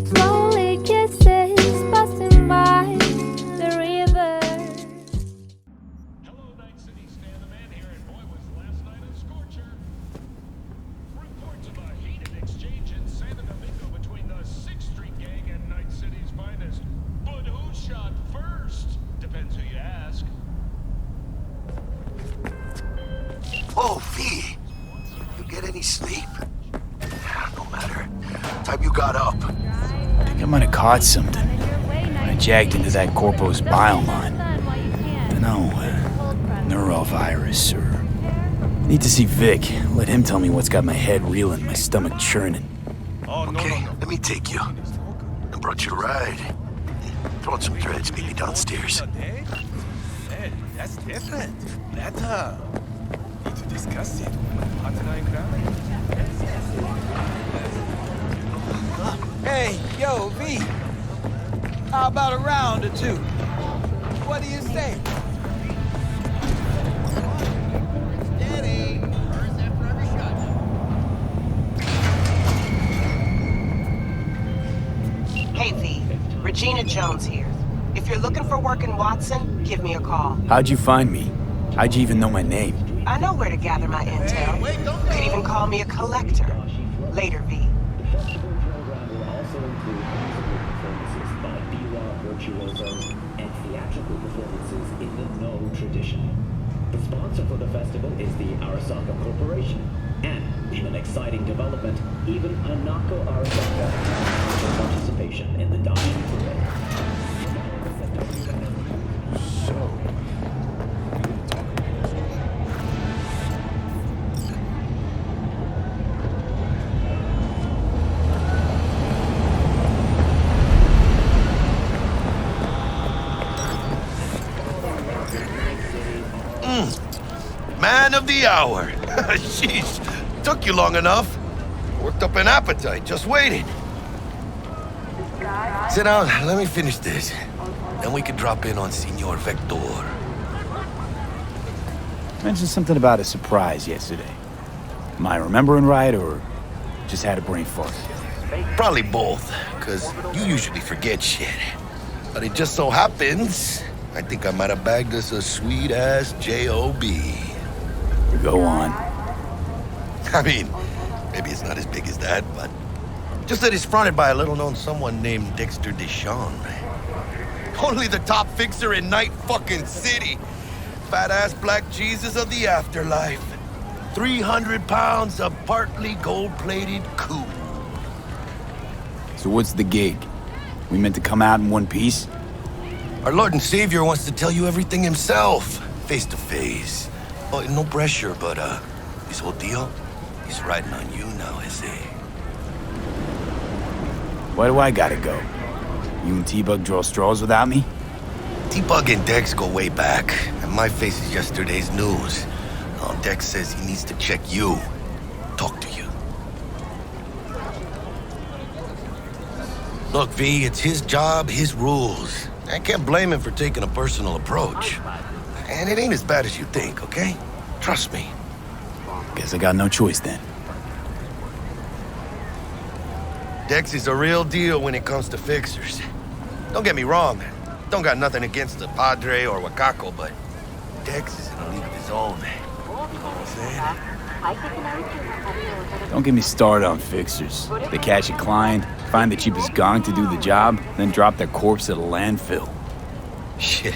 Slowly kisses busting by the river. Hello, Night City. Stan the Man here, and boy, was last night a scorcher. Reports of a heated exchange in San Domingo between the 6th Street Gang and Night City's finest. But who shot first? Depends who you ask. Oh, V. You get any sleep? No matter. Time you got up. I think I might have caught something when I jagged into that Corpo's bile mine. Dunno, neurovirus or... Need to see Vic. Let him tell me what's got my head reeling, my stomach churning. Okay, let me take you. I brought you a ride. Throw on some dreads, meet me downstairs. Hey, that's different. Better. Need to discuss it with my partner in crime. Hey, yo, V. How about a round or two? What do you say? Steady. First after every shot. Hey, V. Regina Jones here. If you're looking for work in Watson, give me a call. How'd you find me? How'd you even know my name? I know where to gather my intel. You could even call me a collector. Later, V. Virtuosos and theatrical performances in the No tradition. The sponsor for the festival is the Arasaka Corporation, and in an exciting development, even Anako Arasaka has participation in the Diamond Parade. Man of the hour. Sheesh. Took you long enough. Worked up an appetite, just waiting. Sit down, let me finish this. Then we can drop in on Senor Vector. Mentioned something about a surprise yesterday. Am I remembering right, or just had a brain fart? Probably both, because you usually forget shit. But it just so happens, I think I might have bagged us a sweet-ass J.O.B. Go on. I mean, maybe it's not as big as that, but just that it's fronted by a little-known someone named Dexter Deshawn. Only the top fixer in Night fucking City. Fat-ass black Jesus of the afterlife. 300 pounds of partly gold-plated coup. So what's the gig? We meant to come out in one piece? Our Lord and Savior wants to tell you everything himself, face to face. Oh, no pressure, but this whole deal, he's riding on you now, is he? Why do I gotta go? You and T-Bug draw straws without me? T-Bug and Dex go way back, and my face is yesterday's news. Oh, Dex says he needs to check you, talk to you. Look, V, it's his job, his rules. I can't blame him for taking a personal approach. And it ain't as bad as you think, okay? Trust me. Guess I got no choice then. Dex is a real deal when it comes to fixers. Don't get me wrong. Don't got nothing against the Padre or Wakako, but Dex is in a league of his own. You know what I'm saying? Don't get me started on fixers. They catch a client, find the cheapest gong to do the job, then drop their corpse at a landfill. Shit.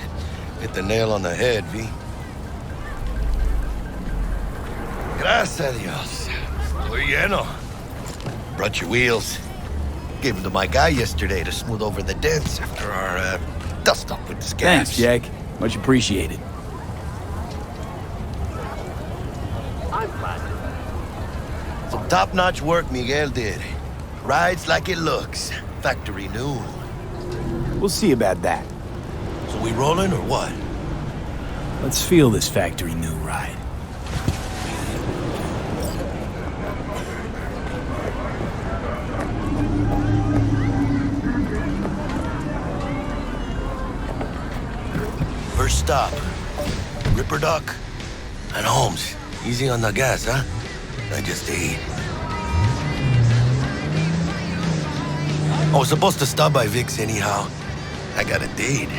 Hit the nail on the head, V. Gracias a Dios. Estoy lleno. Brought your wheels. Gave them to my guy yesterday to smooth over the dents after our dust up with the scabs. Thanks, Jack. Much appreciated. Some top-notch work Miguel did. Rides like it looks. Factory new. We'll see about that. So we rolling or what? Let's feel this factory new ride. First stop. Ripper Duck and Holmes. Easy on the gas, huh? I just ate. I was supposed to stop by Vic's anyhow. I got a date.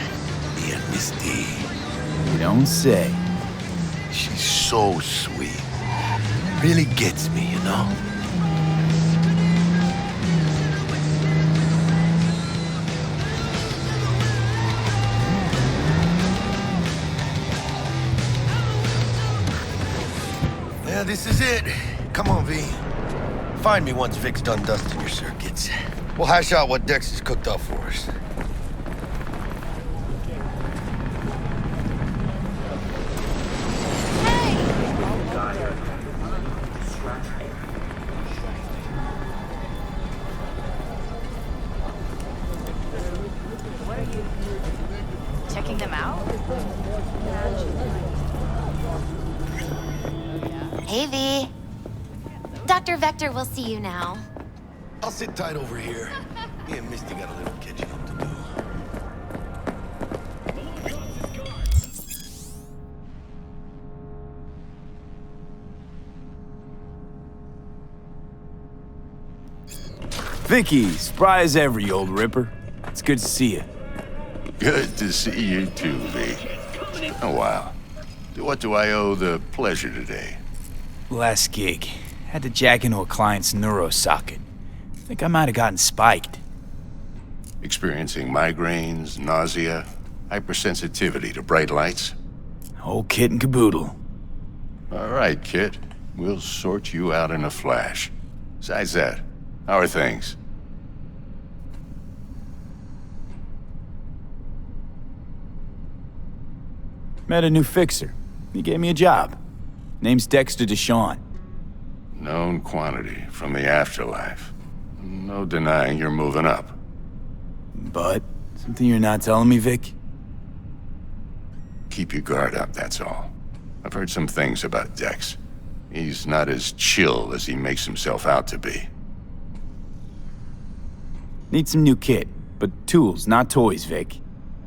Me and Misty. You don't say. She's so sweet. Really gets me, you know? Yeah, this is it. Come on, V. Find me once Vic's done dusting your circuits. We'll hash out what Dex has cooked up for us. Checking them out? Hey, V. Dr. Vector will see you now. I'll sit tight over here. Me and Misty got a little catching up to do. Vicky, spry as ever, you old ripper. It's good to see you. Good to see you too, V. Oh, wow. What do I owe the pleasure today? Last gig. Had to jack into a client's neuro socket. Think I might have gotten spiked. Experiencing migraines, nausea, hypersensitivity to bright lights? Whole kit and caboodle. All right, kid. We'll sort you out in a flash. Besides that, how are things? Met a new fixer. He gave me a job. Name's Dexter DeShawn. Known quantity from the afterlife. No denying you're moving up. But, something you're not telling me, Vic? Keep your guard up, that's all. I've heard some things about Dex. He's not as chill as he makes himself out to be. Need some new kit, but tools, not toys, Vic.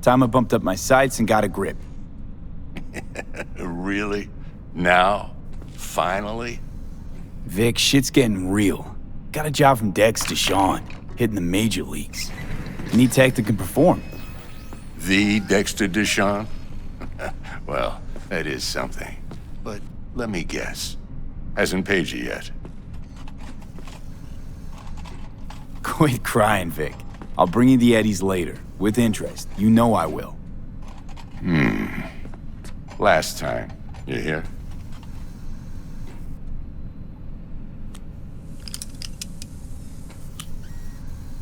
Time I bumped up my sights and got a grip. Really? Now? Finally? Vic, shit's getting real. Got a job from Dex DeShawn, hitting the major leagues. Need tech that can perform. The Dexter DeShawn? Well, that is something. But let me guess. Hasn't paid you yet. Quit crying, Vic. I'll bring you the eddies later, with interest. You know I will. Last time. You hear?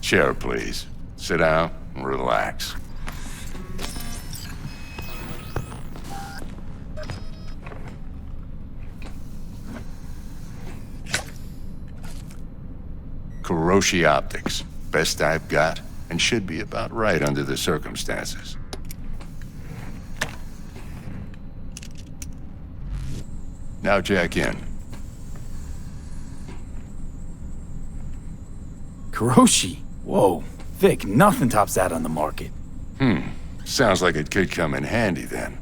Chair, please. Sit down and relax. Kuroshi Optics. Best I've got, and should be about right under the circumstances. Now jack in. Kuroshi? Whoa. Vic, nothing tops that on the market. Sounds like it could come in handy then.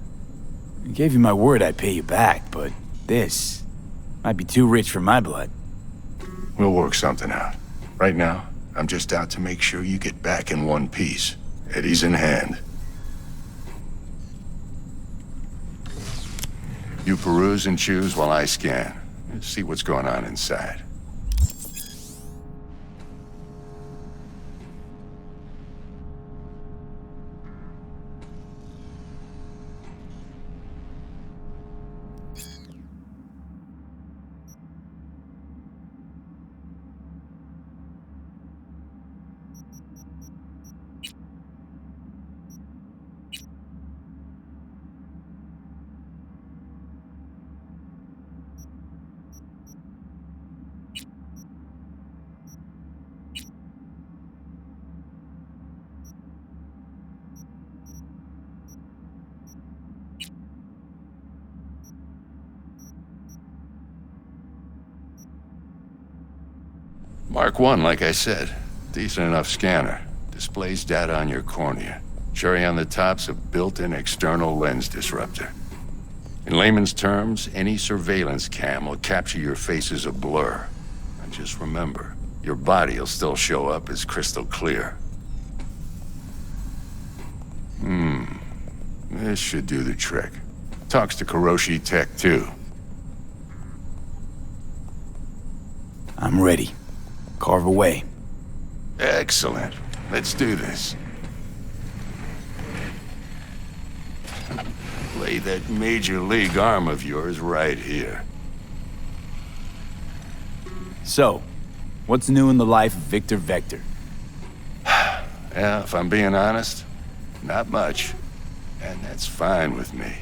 I gave you my word I'd pay you back, but this might be too rich for my blood. We'll work something out. Right now, I'm just out to make sure you get back in one piece. Eddie's in hand. You peruse and choose while I scan. See what's going on inside. Mark 1, like I said. Decent enough scanner. Displays data on your cornea. Cherry on the top's a built-in external lens disruptor. In layman's terms, any surveillance cam will capture your face as a blur. And just remember, your body will still show up as crystal clear. This should do the trick. Talks to Kuroshi Tech, too. I'm ready. Carve away. Excellent. Let's do this. Lay that major league arm of yours right here. So, what's new in the life of Victor Vector? Yeah, if I'm being honest, not much. And that's fine with me.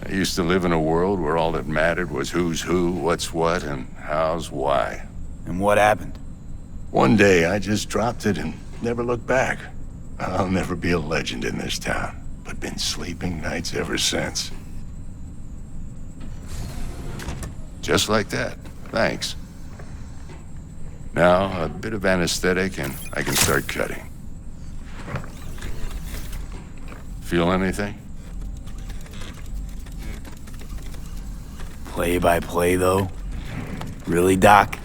I used to live in a world where all that mattered was who's who, what's what, and how's why. And what happened? One day, I just dropped it and never looked back. I'll never be a legend in this town, but been sleeping nights ever since. Just like that. Thanks. Now, a bit of anesthetic and I can start cutting. Feel anything? Play-by-play, though? Really, Doc?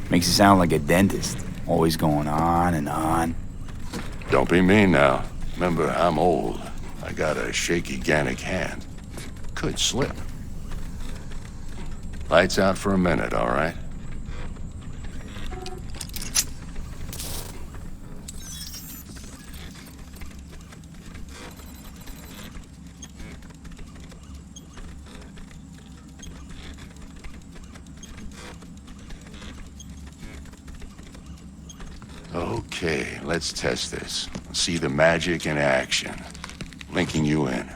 Makes you sound like a dentist. Always going on and on. Don't be mean now. Remember, I'm old. I got a shaky Gannic hand. Could slip. Lights out for a minute, all right? Okay, let's test this. See the magic in action. Linking you in.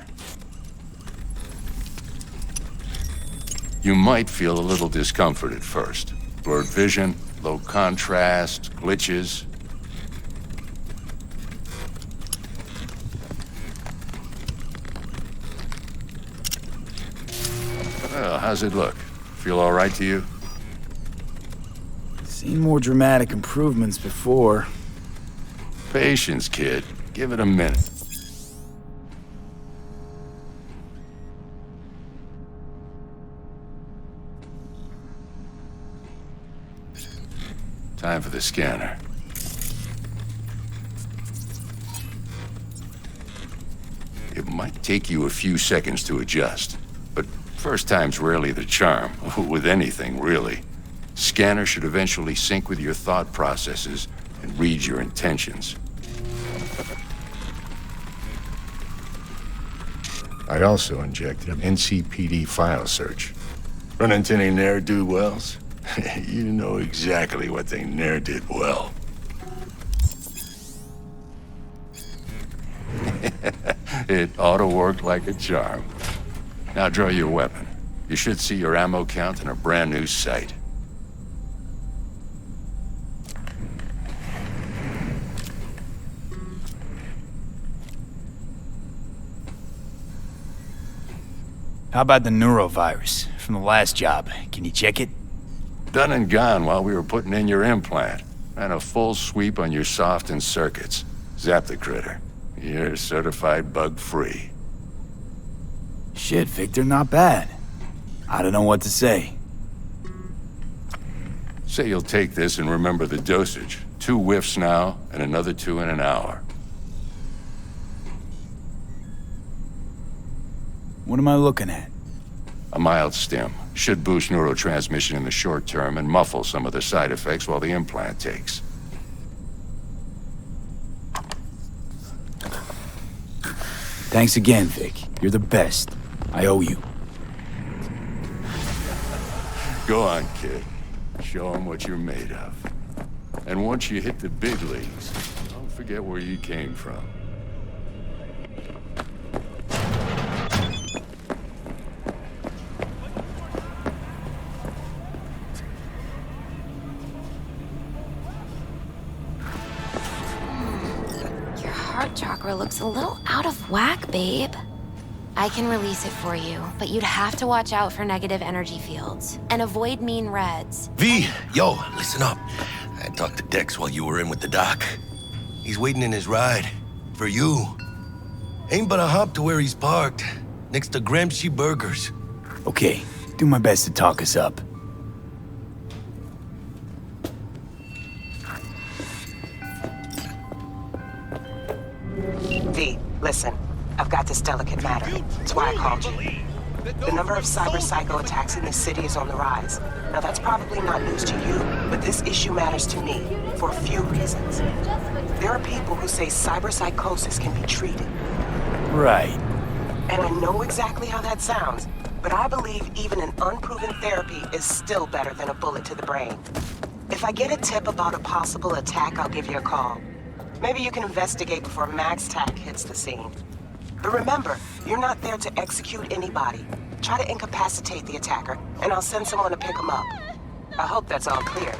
You might feel a little discomfort at first. Blurred vision, low contrast, glitches. Well, how's it look? Feel all right to you? Seen more dramatic improvements before. Patience, kid. Give it a minute. Time for the scanner. It might take you a few seconds to adjust, but first time's rarely the charm, with anything, really. Scanner should eventually sync with your thought processes and read your intentions. I also injected an NCPD file search. Run into any ne'er-do-wells? You know exactly what they ne'er did well. It ought to work like a charm. Now draw your weapon. You should see your ammo count in a brand new sight. How about the neurovirus from the last job? Can you check it? Done and gone while we were putting in your implant. Ran a full sweep on your soft and circuits. Zap the critter. You're certified bug-free. Shit, Victor, not bad. I don't know what to say. Say you'll take this and remember the dosage. 2 whiffs now, and another 2 in an hour. What am I looking at? A mild stim. Should boost neurotransmission in the short term and muffle some of the side effects while the implant takes. Thanks again, Vic. You're the best. I owe you. Go on, kid. Show them what you're made of. And once you hit the big leagues, don't forget where you came from. Heart chakra looks a little out of whack, babe. I can release it for you, but you'd have to watch out for negative energy fields and avoid mean reds. V, yo, listen up. I talked to Dex while you were in with the doc. He's waiting in his ride. For you. Ain't but a hop to where he's parked. next to Gramsci Burgers. Okay, do my best to talk us up. V, listen. I've got this delicate matter. That's why I called you. The number of cyber-psycho attacks in this city is on the rise. Now that's probably not news to you, but this issue matters to me for a few reasons. There are people who say cyber-psychosis can be treated. Right. And I know exactly how that sounds, but I believe even an unproven therapy is still better than a bullet to the brain. If I get a tip about a possible attack, I'll give you a call. Maybe you can investigate before Max Tack hits the scene. But remember, you're not there to execute anybody. Try to incapacitate the attacker, and I'll send someone to pick him up. I hope that's all clear.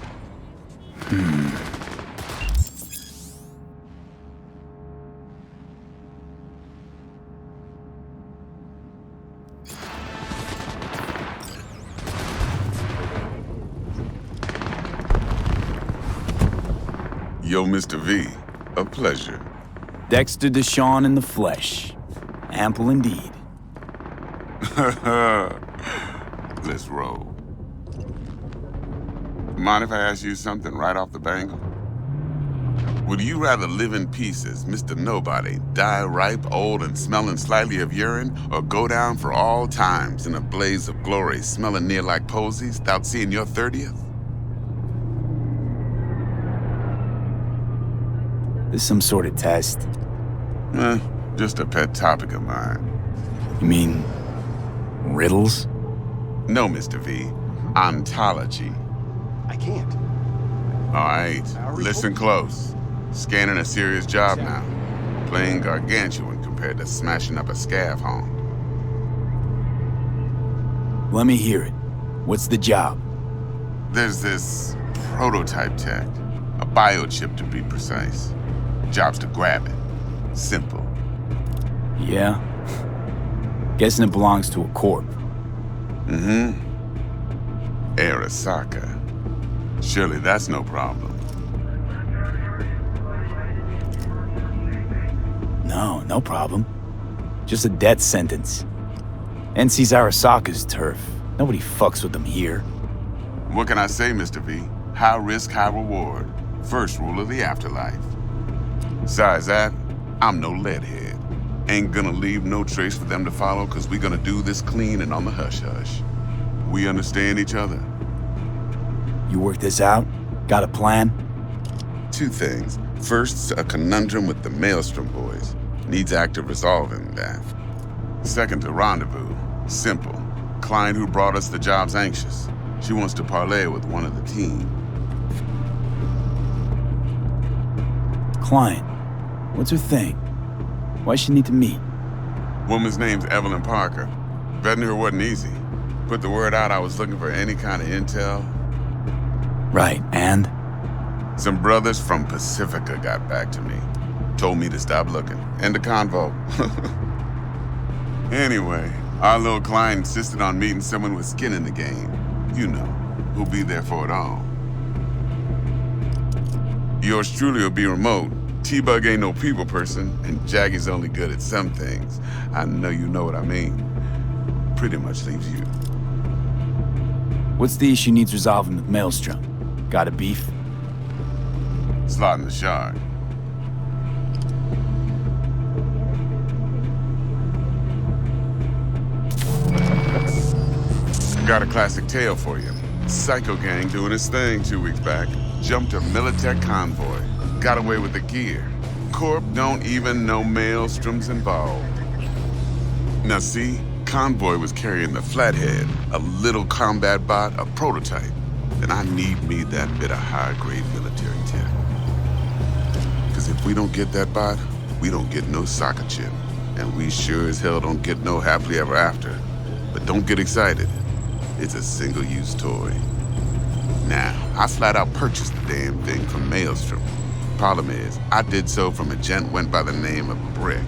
Yo, Mr. V, a pleasure. Dexter Deshawn in the flesh. Ample indeed. Let's roll. Mind if I ask you something right off the bangle? Would you rather live in peace as Mr. Nobody, die ripe, old, and smelling slightly of urine, or go down for all times in a blaze of glory, smelling near like posies, without seeing your 30th? This some sort of test? Just a pet topic of mine. You mean riddles? No, Mr. V. Ontology. I can't. All right, listen close. Scanning a serious job now. Playing gargantuan compared to smashing up a scav home. Let me hear it. What's the job? There's this prototype tech. A biochip to be precise. Job's to grab it. Simple. Yeah? Guessing it belongs to a corp. Mm-hmm. Arasaka. Surely that's no problem. No problem. Just a death sentence. NC's Arasaka's turf. Nobody fucks with them here. What can I say, Mr. V? High risk, high reward. First rule of the afterlife. Besides that, I'm no leadhead. Ain't gonna leave no trace for them to follow, cause we gonna do this clean and on the hush-hush. We understand each other. You work this out? Got a plan? Two things. First, a conundrum with the Maelstrom boys. Needs active resolving that. Second, a rendezvous. Simple. Client who brought us the job's anxious. She wants to parlay with one of the team. Client? What's her thing? Why she need to meet? Woman's name's Evelyn Parker. Vetting her wasn't easy. Put the word out I was looking for any kind of intel. Right, and? Some brothers from Pacifica got back to me. Told me to stop looking. End of convo. Anyway, our little client insisted on meeting someone with skin in the game. You know, who'll be there for it all. Yours truly will be remote. T-Bug ain't no people person, and Jaggy's only good at some things. I know you know what I mean. Pretty much leaves you. What's the issue needs resolving with Maelstrom? Got a beef? Slotting the shard. Got a classic tale for you. Psycho gang doing his thing 2 weeks back. Jumped a Militech convoy. Got away with the gear. Corp don't even know Maelstrom's involved. Now see, convoy was carrying the Flathead, a little combat bot, a prototype. And I need me that bit of high-grade military tech. Because if we don't get that bot, we don't get no soccer chip. And we sure as hell don't get no happily ever after. But don't get excited. It's a single-use toy. Now, I flat out purchased the damn thing from Maelstrom. Problem is, I did so from a gent went by the name of Brick.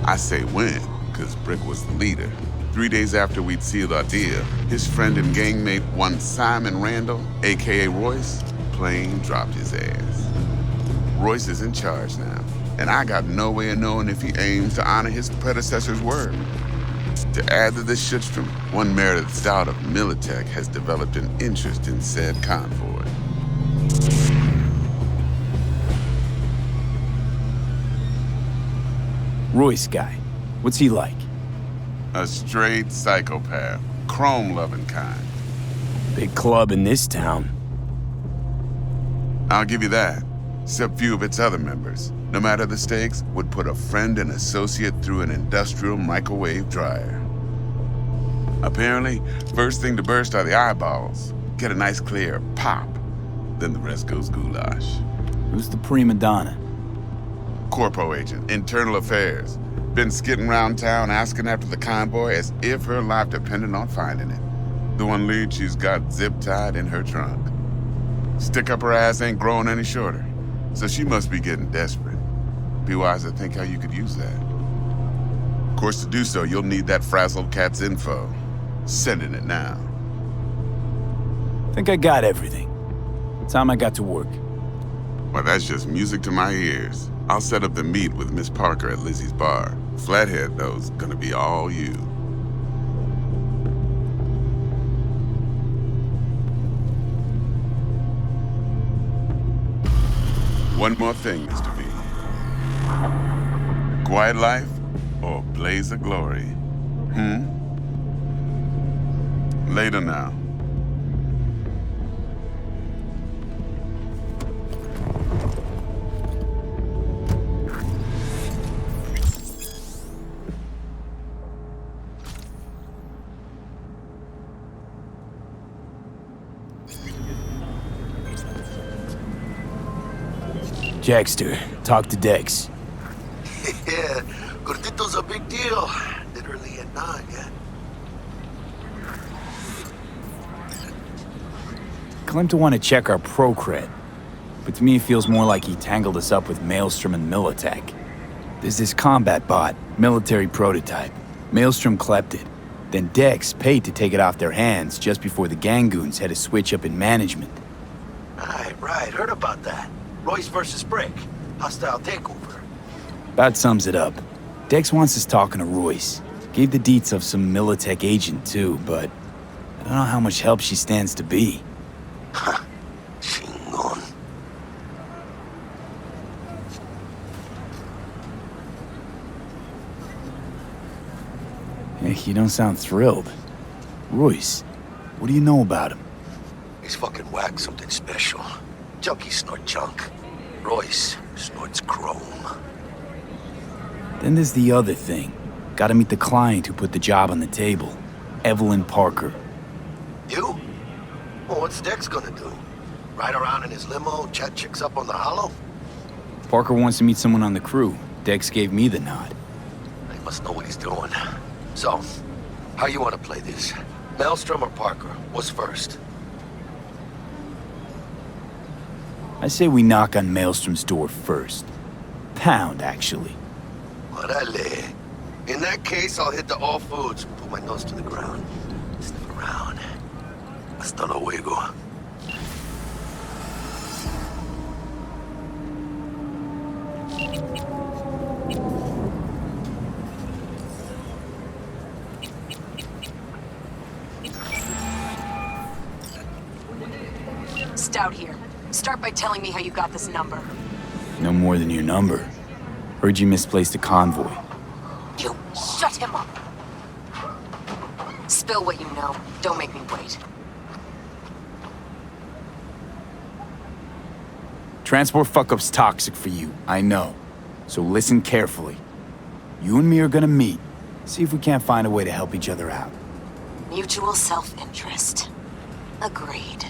I say when, because Brick was the leader. 3 days after we'd sealed our deal, his friend and gangmate, one Simon Randall, aka Royce, plain dropped his ass. Royce is in charge now. and I got no way of knowing if he aims to honor his predecessor's word. To add to this shitstorm, one Meredith Stout of Militech has developed an interest in said convoy. Royce guy. What's he like? A straight psychopath, chrome-loving kind. Big club in this town. I'll give you that, except few of its other members, no matter the stakes, would put a friend and associate through an industrial microwave dryer. Apparently, first thing to burst are the eyeballs. Get a nice clear pop, then the rest goes goulash. Who's the prima donna? Corpo agent, internal affairs. Been skidding around town asking after the convoy as if her life depended on finding it. The one lead she's got zip-tied in her trunk. Stick up her ass ain't growing any shorter, so she must be getting desperate. Be wise to think how you could use that. Of course, to do so, you'll need that frazzled cat's info. Sending it now. Think I got everything. Time I got to work. Well, that's just music to my ears. I'll set up the meet with Miss Parker at Lizzie's bar. Flathead, though's gonna be all you. One more thing, Mr. V. Quiet life or blaze of glory? Later now. Jackster, talk to Dex. Yeah, Gordito's a big deal. Literally at 9, yeah. Claimed to want to check our pro cred, but to me it feels more like he tangled us up with Maelstrom and Militech. There's this combat bot, military prototype. Maelstrom clept it. Then Dex paid to take it off their hands just before the Gangoons had a switch up in management. Right, heard about that. Royce versus Brick. Hostile takeover. That sums it up. Dex wants us talking to Royce. Gave the deets of some Militech agent too, but I don't know how much help she stands to be. Chingon. Hey, you don't sound thrilled. Royce, what do you know about him? He's fucking whack, something special. Junkies snort junk. Royce snorts chrome. Then there's the other thing. Gotta meet the client who put the job on the table. Evelyn Parker. You? Well, what's Dex gonna do? Ride around in his limo, chat chicks up on the hollow? Parker wants to meet someone on the crew. Dex gave me the nod. He must know what he's doing. So, how you want to play this? Maelstrom or Parker? What's first? I say we knock on Maelstrom's door first. Pound, actually. Orale. In that case, I'll hit the all foods, put my nose to the ground, sniff around. Hasta luego. Stout here. Start by telling me how you got this number. No more than your number. Heard you misplaced a convoy. You shut him up. Spill what you know. Don't make me wait. Transport fuck-up's toxic for you, I know. So listen carefully. You and me are gonna meet. See if we can't find a way to help each other out. Mutual self-interest. Agreed.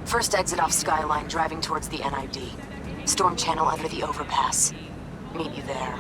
First exit off Skyline, driving towards the NID. Storm channel under the overpass. Meet you there.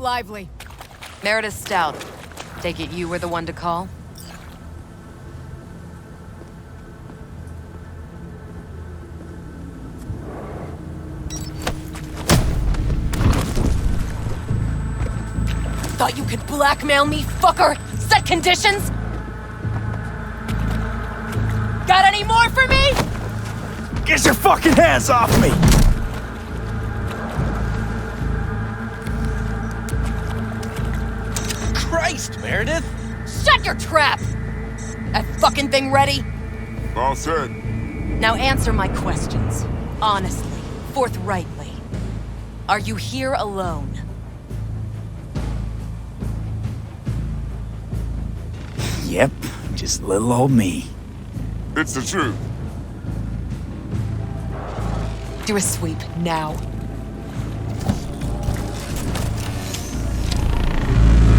lively. Meredith Stout. Take it you were the one to call? Thought you could blackmail me, fucker? Set conditions? Got any more for me? Get your fucking hands off me! Christ, Meredith! Shut your trap! That fucking thing ready? All set. Now answer my questions. Honestly, forthrightly. Are you here alone? Yep, just little old me. It's the truth. Do a sweep, now.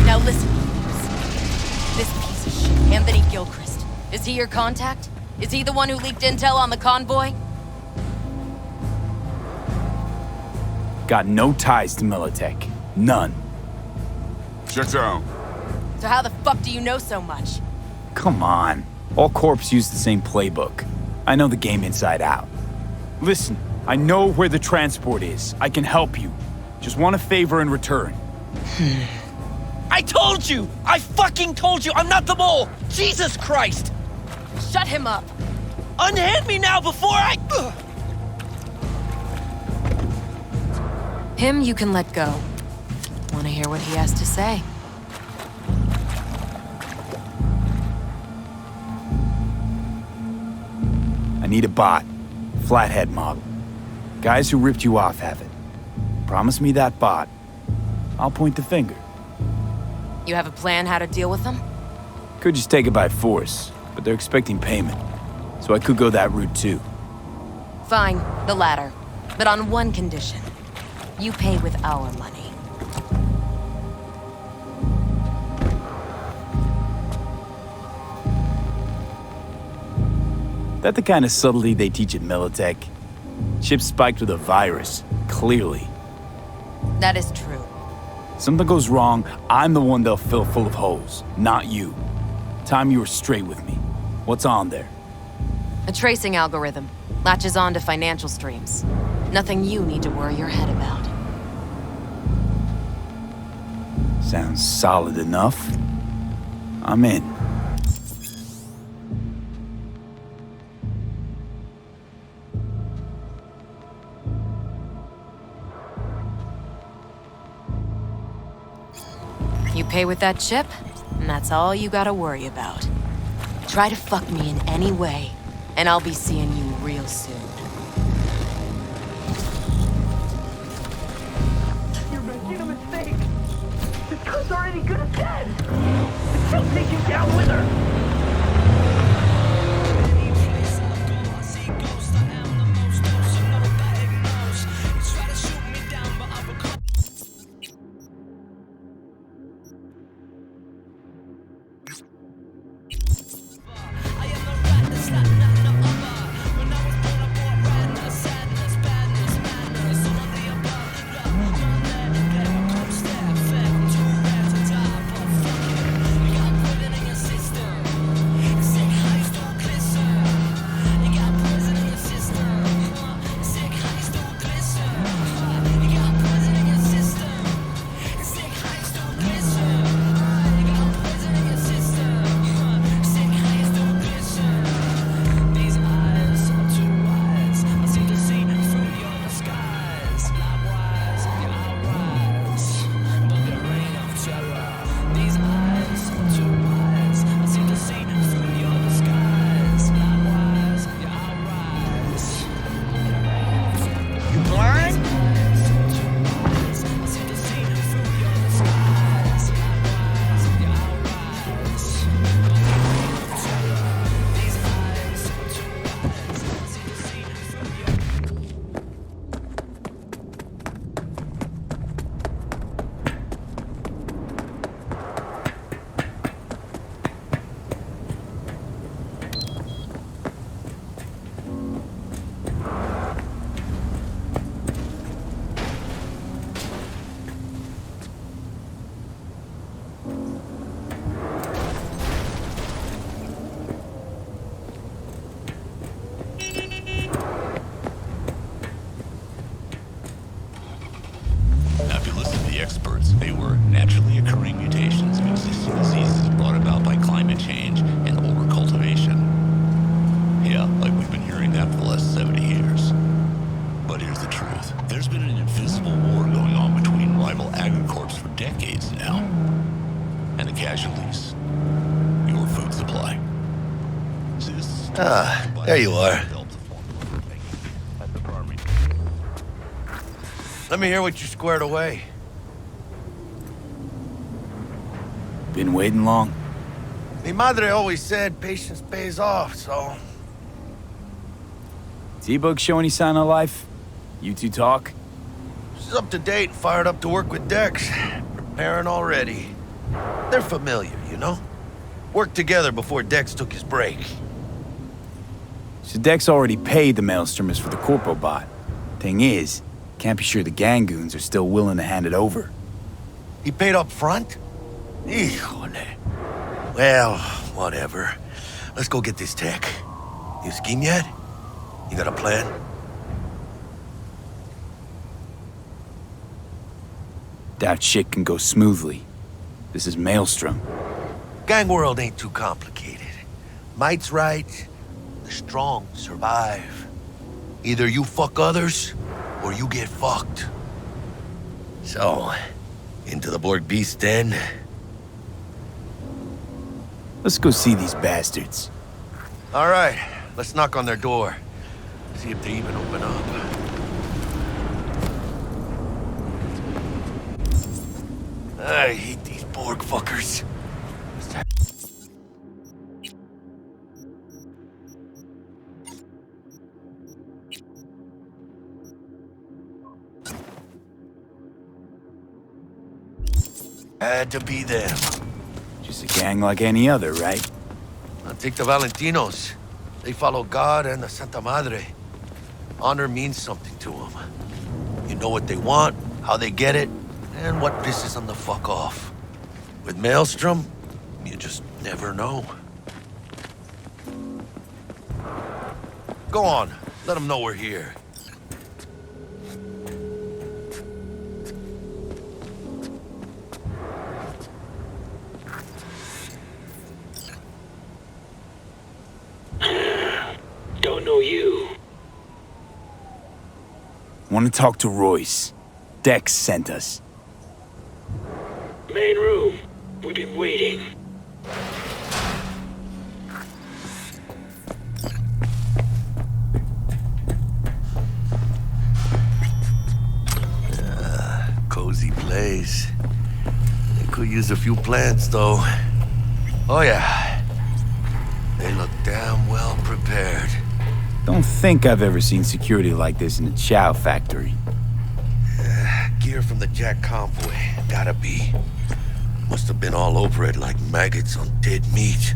Now listen, this piece of shit, Anthony Gilchrist. Is he your contact? Is he the one who leaked intel on the convoy? Got no ties to Militech. None. Checks out. So how the fuck do you know so much? Come on. All corps use the same playbook. I know the game inside out. Listen, I know where the transport is. I can help you. Just want a favor in return. I told you! I fucking told you! I'm not the mole! Jesus Christ! Shut him up! Unhand me now before I... Him you can let go. Want to hear what he has to say? I need a bot. Flathead model. Guys who ripped you off have it. Promise me that bot. I'll point the finger. You have a plan how to deal with them? Could just take it by force, but they're expecting payment. So I could go that route too. Fine, the latter. But on one condition. You pay with our money. That the kind of subtlety they teach at Militech? Ships spiked with a virus, clearly. That is true. Something goes wrong, I'm the one they'll fill full of holes, not you. Time you were straight with me. What's on there? A tracing algorithm. Latches on to financial streams. Nothing you need to worry your head about. Sounds solid enough. I'm in. You pay with that chip, and that's all you gotta worry about. Try to fuck me in any way, and I'll be seeing you real soon. You're making a mistake. This girl's already good as dead. She'll take you down with her. experts. They were naturally occurring mutations of existing diseases brought about by climate change and overcultivation. Yeah, like we've been hearing that for the last 70 years. But here's the truth. There's been an invisible war going on between rival agricorps for decades now. And the casualties, your food supply. There you are. Let me hear what you squared away. Been waiting long? Mi madre always said patience pays off, so... T-Bug show any sign of life? You two talk? She's up to date, fired up to work with Dex. Preparing already. They're familiar, you know? Worked together before Dex took his break. So Dex already paid the Maelstromers for the Corpo bot. Thing is, can't be sure the Gangoons are still willing to hand it over. He paid up front? Híjole. Well, whatever. Let's go get this tech. You scheme yet? You got a plan? Doubt shit can go smoothly. This is Maelstrom. Gang world ain't too complicated. Might's right, the strong survive. Either you fuck others, or you get fucked. So, into the Borg Beast den? Let's go see these bastards. All right, let's knock on their door. See if they even open up. I hate these Borg fuckers. Had to be them. Just a gang like any other, right? I'll take the Valentinos. They follow God and the Santa Madre. Honor means something to them. You know what they want, how they get it, and what pisses them the fuck off. With Maelstrom, you just never know. Go on, let them know we're here. Don't know you. Want to talk to Royce. Dex sent us. Main room. We've been waiting. Cozy place. They could use a few plants, though. Oh, yeah. They look damn well prepared. Don't think I've ever seen security like this in a chow factory. Gear from the Jack convoy. Gotta be. Must have been all over it like maggots on dead meat.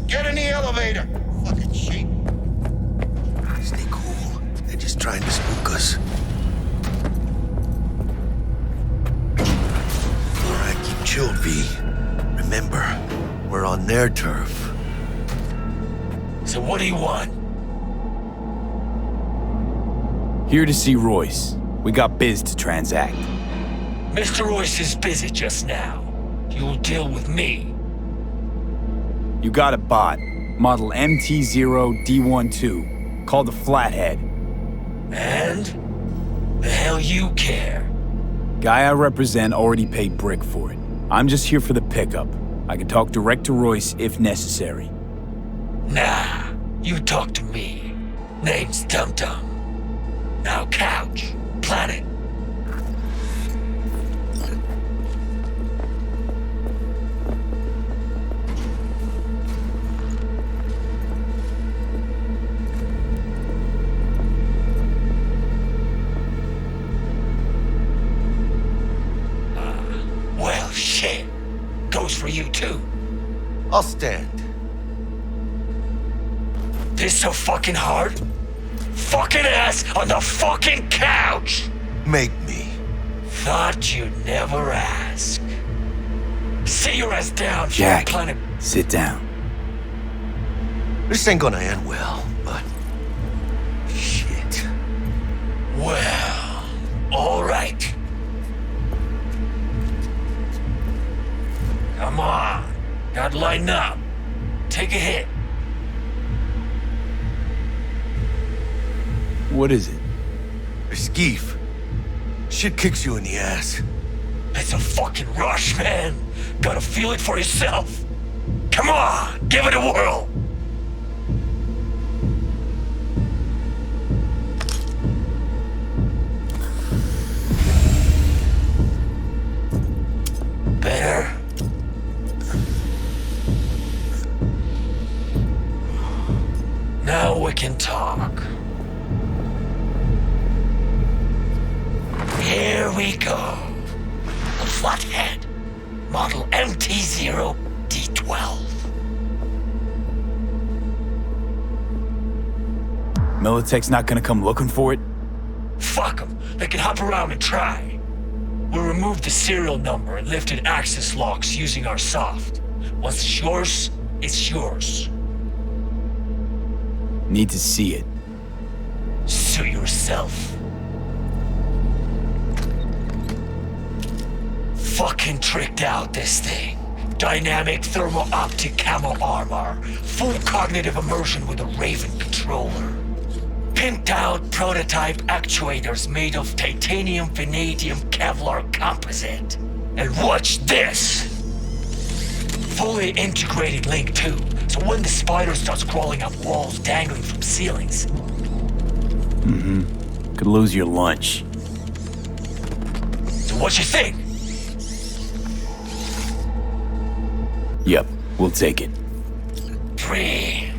Get in the elevator! Fucking sheep. Stay cool. They're just trying to spook us. Alright, keep chilled, V. Remember, we're on their turf. So what do you want? Here to see Royce. We got biz to transact. Mr. Royce is busy just now. You'll deal with me. You got a bot. Model MT0D12. Called the Flathead. And? The hell you care? Guy I represent already paid brick for it. I'm just here for the pickup. I can talk direct to Royce if necessary. Nah, you talk to me. Name's Dum Dum. Now couch, planet. too. I'll stand. This so fucking hard? Fucking ass on the fucking couch! Make me. Thought you'd never ask. Sit your ass down, Jack, planet. sit down. This ain't gonna end well, but... shit. Well, alright. Come on. Gotta lighten up. Take a hit. What is it? A skeef. Shit kicks you in the ass. It's a fucking rush, man. Gotta feel it for yourself. Come on, give it a whirl. Better? Now we can talk. Here we go. The flathead. Model MT0D12. Militech's not gonna come looking for it? Fuck them. They can hop around and try. We'll remove the serial number and lifted access locks using our soft. Once it's yours, it's yours. Need to see it. Suit yourself. Fucking tricked out, this thing. Dynamic thermo-optic camo armor. Full cognitive immersion with a Raven controller. Pimped out prototype actuators made of titanium, vanadium, Kevlar composite. And watch this! Fully integrated link too, so when the spider starts crawling up walls dangling from ceilings. Mm-hmm. Could lose your lunch. So what you think? Yep, we'll take it. Free.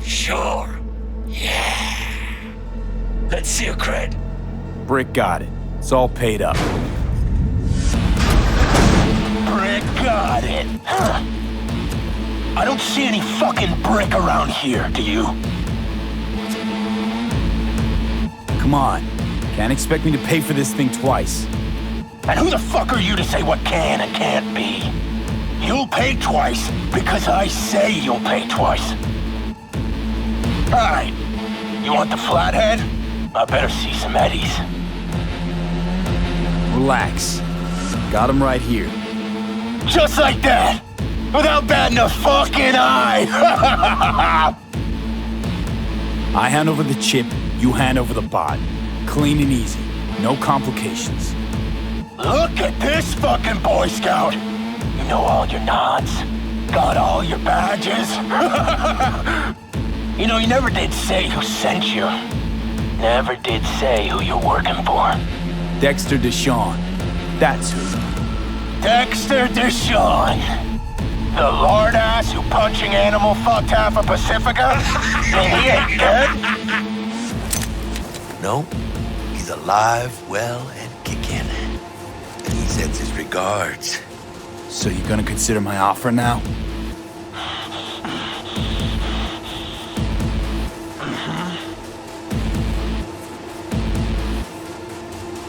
Sure. Yeah. Let's see your cred. Brick got it. It's all paid up. Brick got it. Huh. I don't see any fucking brick around here, do you? Come on. Can't expect me to pay for this thing twice. And who the fuck are you to say what can and can't be? You'll pay twice because I say you'll pay twice. Alright. You want the flathead? I better see some eddies. Relax. Got him right here. Just like that! Without batting a fucking eye! I hand over the chip, you hand over the bot. Clean and easy. No complications. Look at this fucking Boy Scout! You know all your nods? Got all your badges? You know, you never did say who sent you. Never did say who you're working for. Dexter Deshawn. That's who. Dexter Deshawn. The lord ass who punching animal fucked half of Pacifica? And he ain't dead? No, he's alive, well, and kicking. And he sends his regards. So you gonna consider my offer now?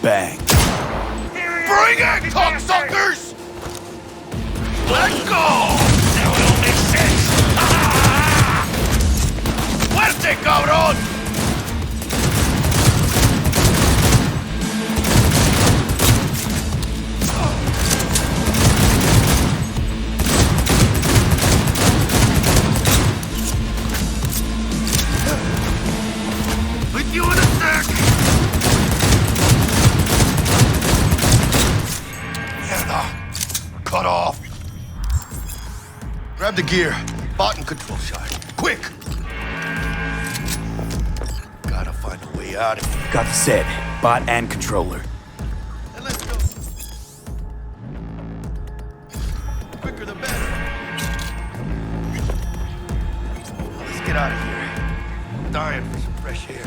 Bang. Bring it, cocksuckers! Let go! Now it all makes sense! Fuerte, cabrón! With you in a sec! Cut off. Grab the gear. Bot and control shot. Quick! Gotta find a way out of here. Got the set. Bot and controller. And let's go. Quicker the better. Let's get out of here. I'm dying for some fresh air.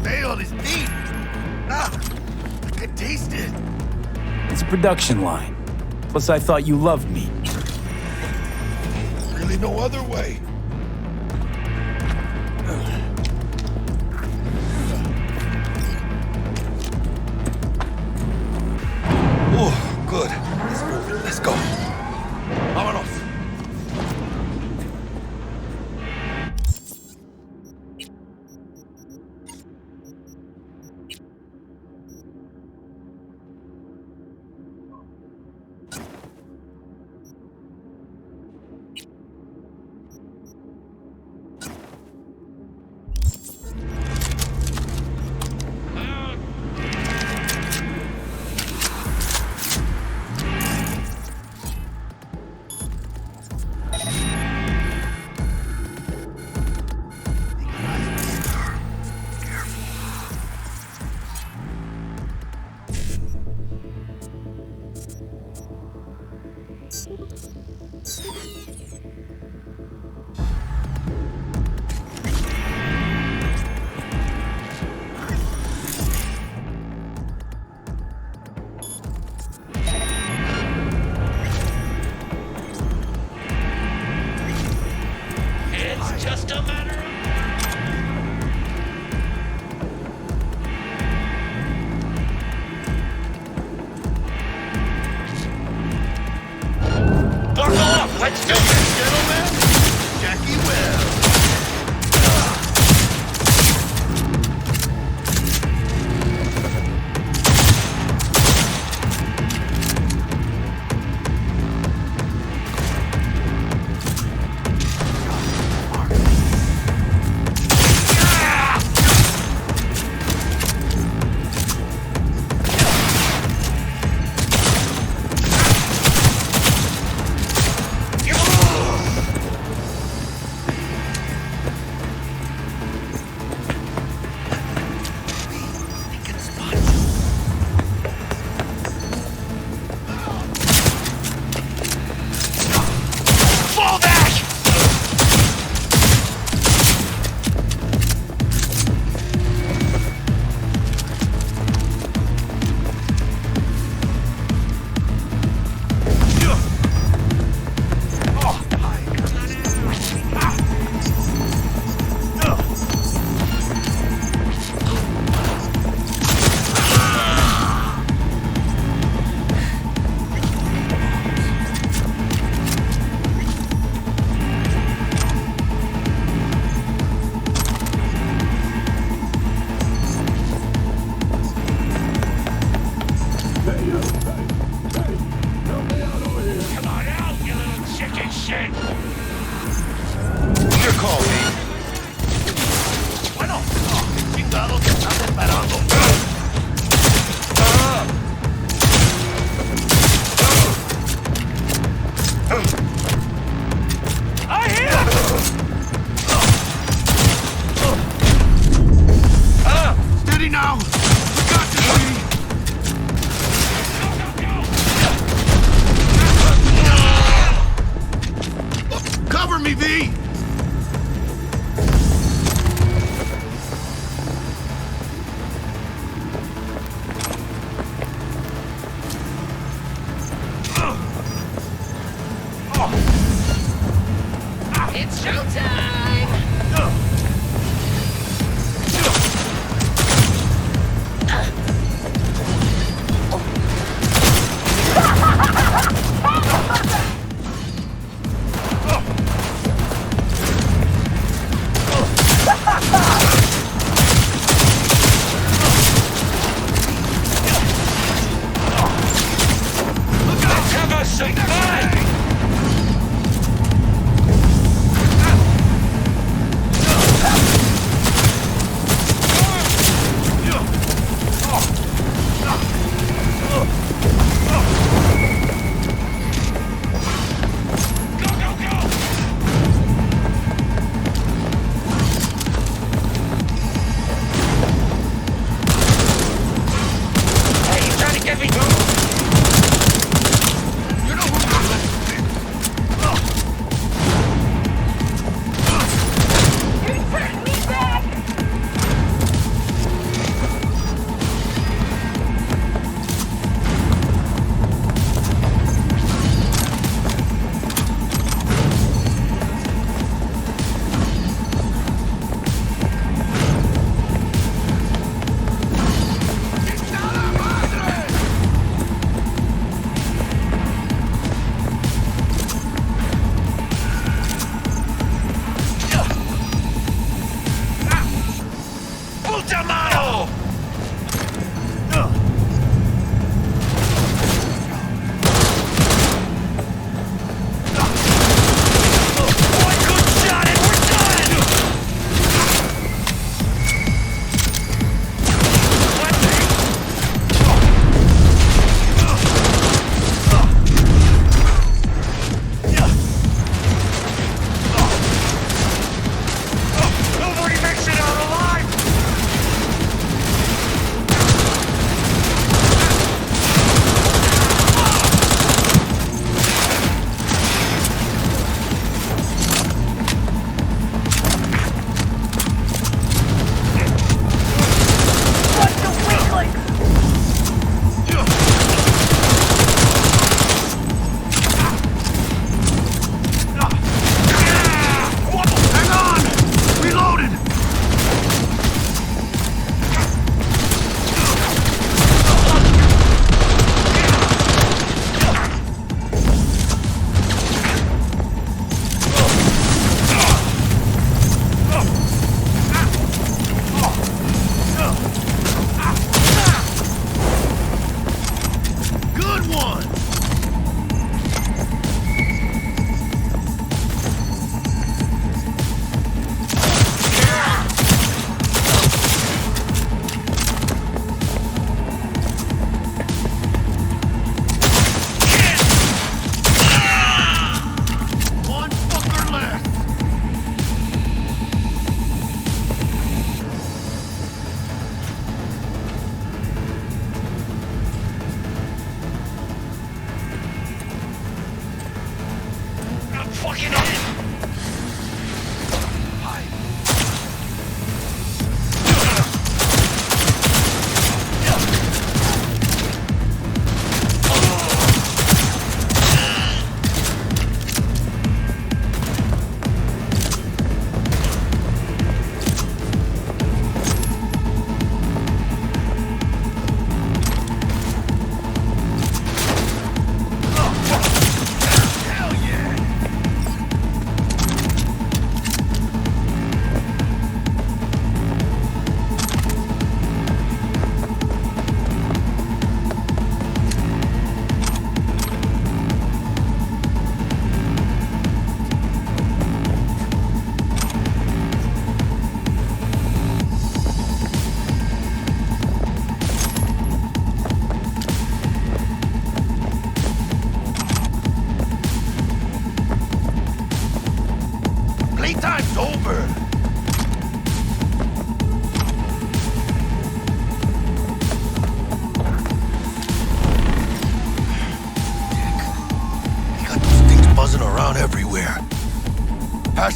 failed his teeth. Ah, I can taste it. It's a production line. Plus, I thought you loved meat. Really no other way. Oh, good. Let's move. Let's go. Vámonos.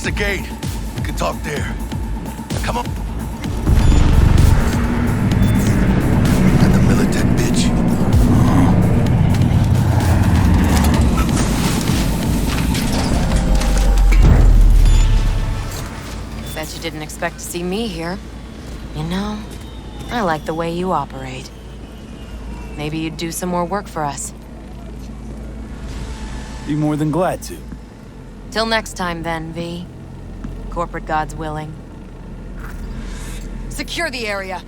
Past the gate. We can talk there. Come on. Got the Militech bitch. Bet you didn't expect to see me here. You know, I like the way you operate. Maybe you'd do some more work for us. Be more than glad to. Till next time then, V. Corporate gods willing. Secure the area.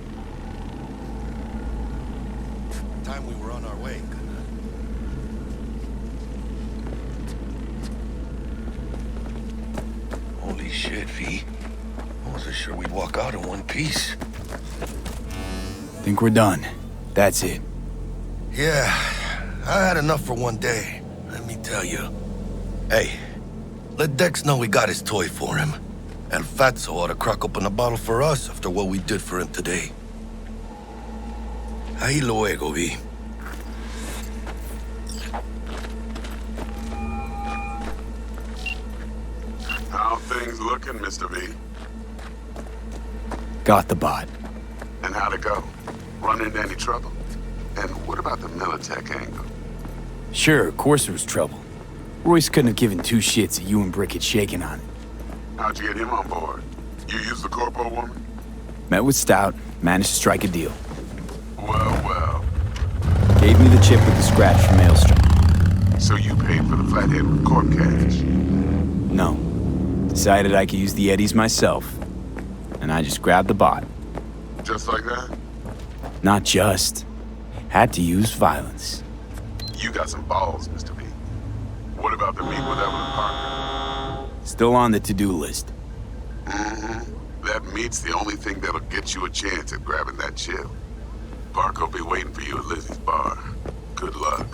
Time we were on our way. Holy shit, V. I wasn't sure we'd walk out in one piece. Think we're done. That's it. Yeah, I had enough for one day, let me tell you. Hey, let Dex know we got his toy for him. And Fatso ought to crack open a bottle for us after what we did for him today. Ahí luego, V. How things looking, Mr. V? Got the bot. And how'd it go? Run into any trouble? And what about the Militech angle? Sure, of course there was trouble. Royce couldn't have given two shits that you and Brick had shaken on it. How'd you get him on board? You used the corpo woman? Met with Stout, managed to strike a deal. Well. Gave me the chip with the scratch from Maelstrom. So you paid for the flathead with corp cash? No. Decided I could use the Eddies myself. And I just grabbed the bot. Just like that? Not just. Had to use violence. You got some balls, Mr. V. What about the meet with Evelyn Parker? Still on the to-do list. Mm-hmm. That meet's the only thing that'll get you a chance at grabbing that chill. Parker'll be waiting for you at Lizzie's bar. Good luck.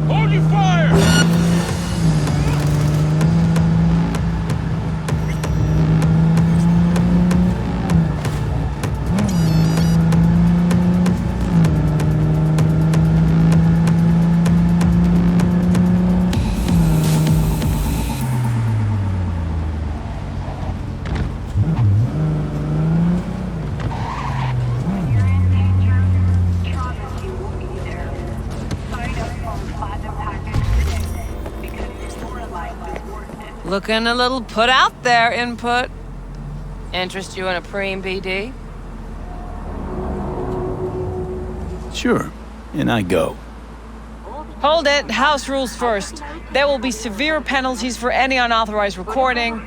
Hold your fire! Looking a little put out there, Input. Interest you in a preem BD? Sure, and I go. Hold it. House rules first. There will be severe penalties for any unauthorized recording.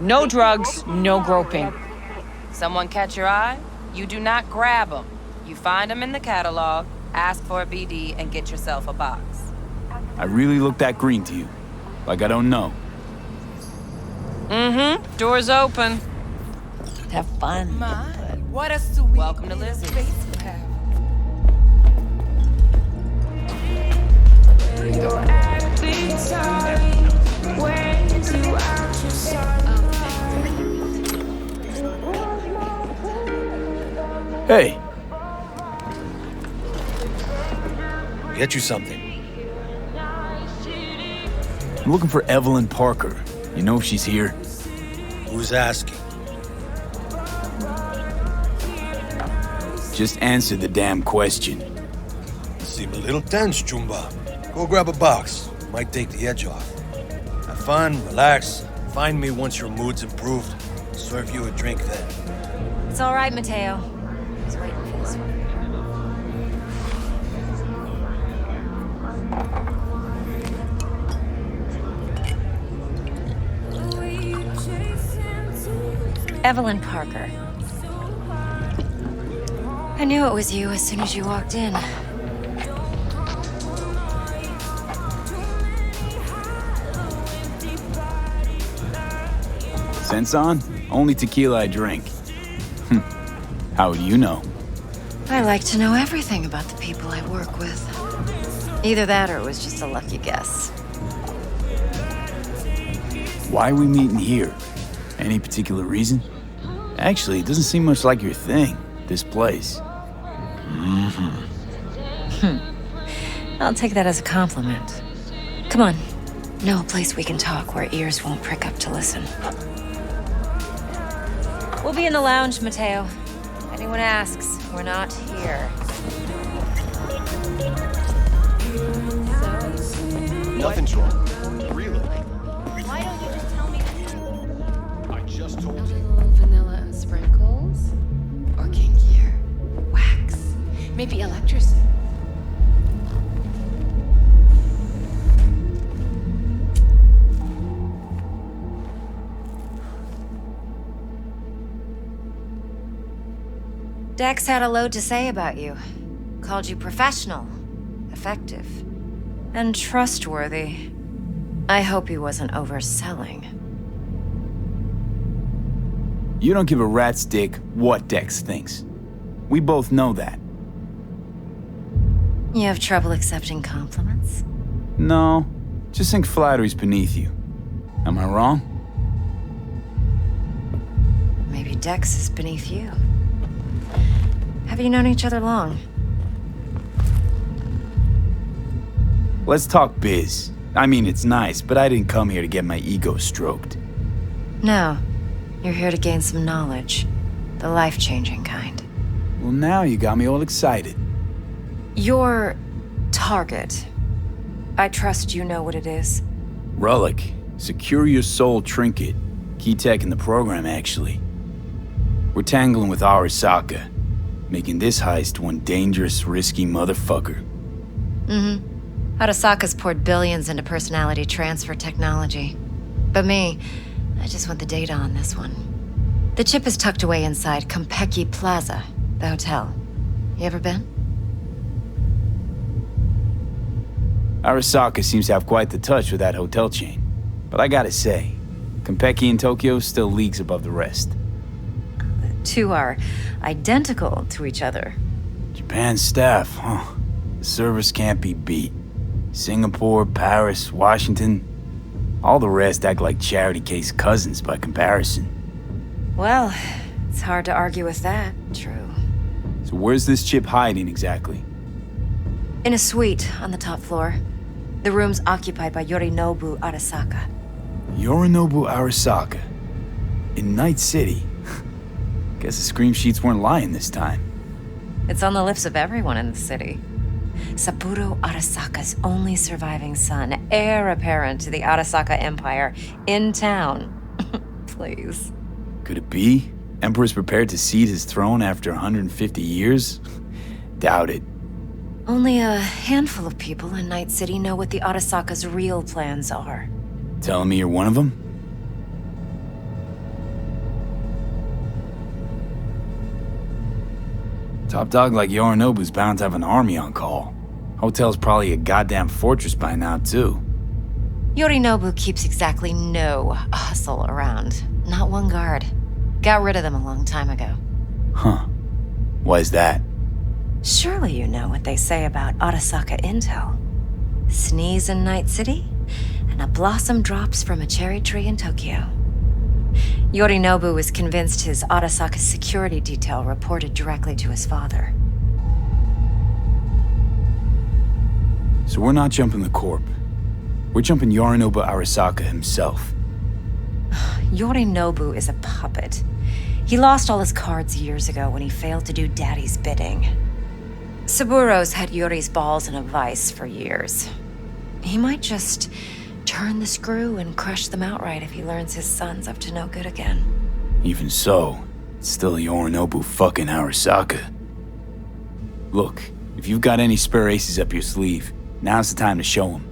No drugs, no groping. Someone catch your eye? You do not grab them. You find them in the catalog, ask for a BD, and get yourself a box. I really look that green to you. Like I don't know. Mm-hmm. Door's open. Have fun. My, what a sweet Welcome to Lizzie. space you have. Your appetite when you out your sight. Hey! Get you something. I'm looking for Evelyn Parker. You know if she's here? Who's asking? Just answer the damn question. Seem a little tense, Chumba. Go grab a box. Might take the edge off. Have fun, relax. Find me once your mood's improved. Serve you a drink then. It's all right, Mateo. I was waiting for this one. Evelyn Parker. I knew it was you as soon as you walked in. Sense on? Only tequila I drink. How would you know? I like to know everything about the people I work with. Either that or it was just a lucky guess. Why are we meeting here? Any particular reason? Actually, it doesn't seem much like your thing, this place. I'll take that as a compliment. Come on. Know a place we can talk where ears won't prick up to listen. We'll be in the lounge, Mateo. If anyone asks, we're not here. Nothing's wrong. Really. Why don't you just tell me? I just told you. Vanilla and sprinkles? Or kinkier? Wax? Maybe electricity? Dex had a load to say about you. Called you professional, effective, and trustworthy. I hope he wasn't overselling. You don't give a rat's dick what Dex thinks. We both know that. You have trouble accepting compliments? No, just think flattery's beneath you. Am I wrong? Maybe Dex is beneath you. Have you known each other long? Let's talk biz. I mean, it's nice, but I didn't come here to get my ego stroked. No. You're here to gain some knowledge. The life-changing kind. Well, now you got me all excited. Your target. I trust you know what it is. Relic. Secure your soul trinket. Key tech in the program, actually. We're tangling with Arasaka, making this heist one dangerous, risky motherfucker. Arasaka's poured billions into personality transfer technology. But me, I just want the data on this one. The chip is tucked away inside Konpeki Plaza, the hotel. You ever been? Arasaka seems to have quite the touch with that hotel chain. But I gotta say, Konpeki in Tokyo still leagues above the rest. The two are identical to each other. Japan's staff, huh? The service can't be beat. Singapore, Paris, Washington. All the rest act like charity case cousins by comparison. Well, it's hard to argue with that. True. So where's this chip hiding exactly? In a suite on the top floor. The room's occupied by Yorinobu Arasaka. Yorinobu Arasaka? In Night City? Guess the scream sheets weren't lying this time. It's on the lips of everyone in the city. Saburo Arasaka's only surviving son, heir apparent to the Arasaka Empire, in town. Please. Could it be? Emperor's prepared to cede his throne after 150 years? Doubt it. Only a handful of people in Night City know what the Arasaka's real plans are. Telling me you're one of them? Top dog like Yorinobu's bound to have an army on call. Hotel's probably a goddamn fortress by now, too. Yorinobu keeps exactly no hustle around. Not one guard. Got rid of them a long time ago. Huh. Why's that? Surely you know what they say about Arasaka intel. Sneeze in Night City, and a blossom drops from a cherry tree in Tokyo. Yorinobu was convinced his Arasaka security detail reported directly to his father. So we're not jumping the corp. We're jumping Yorinobu Arasaka himself. Yorinobu is a puppet. He lost all his cards years ago when he failed to do Daddy's bidding. Saburo's had Yuri's balls in a vice for years. He might just turn the screw and crush them outright if he learns his son's up to no good again. Even so, it's still Yorinobu fucking Arasaka. Look, if you've got any spare aces up your sleeve, now's the time to show them.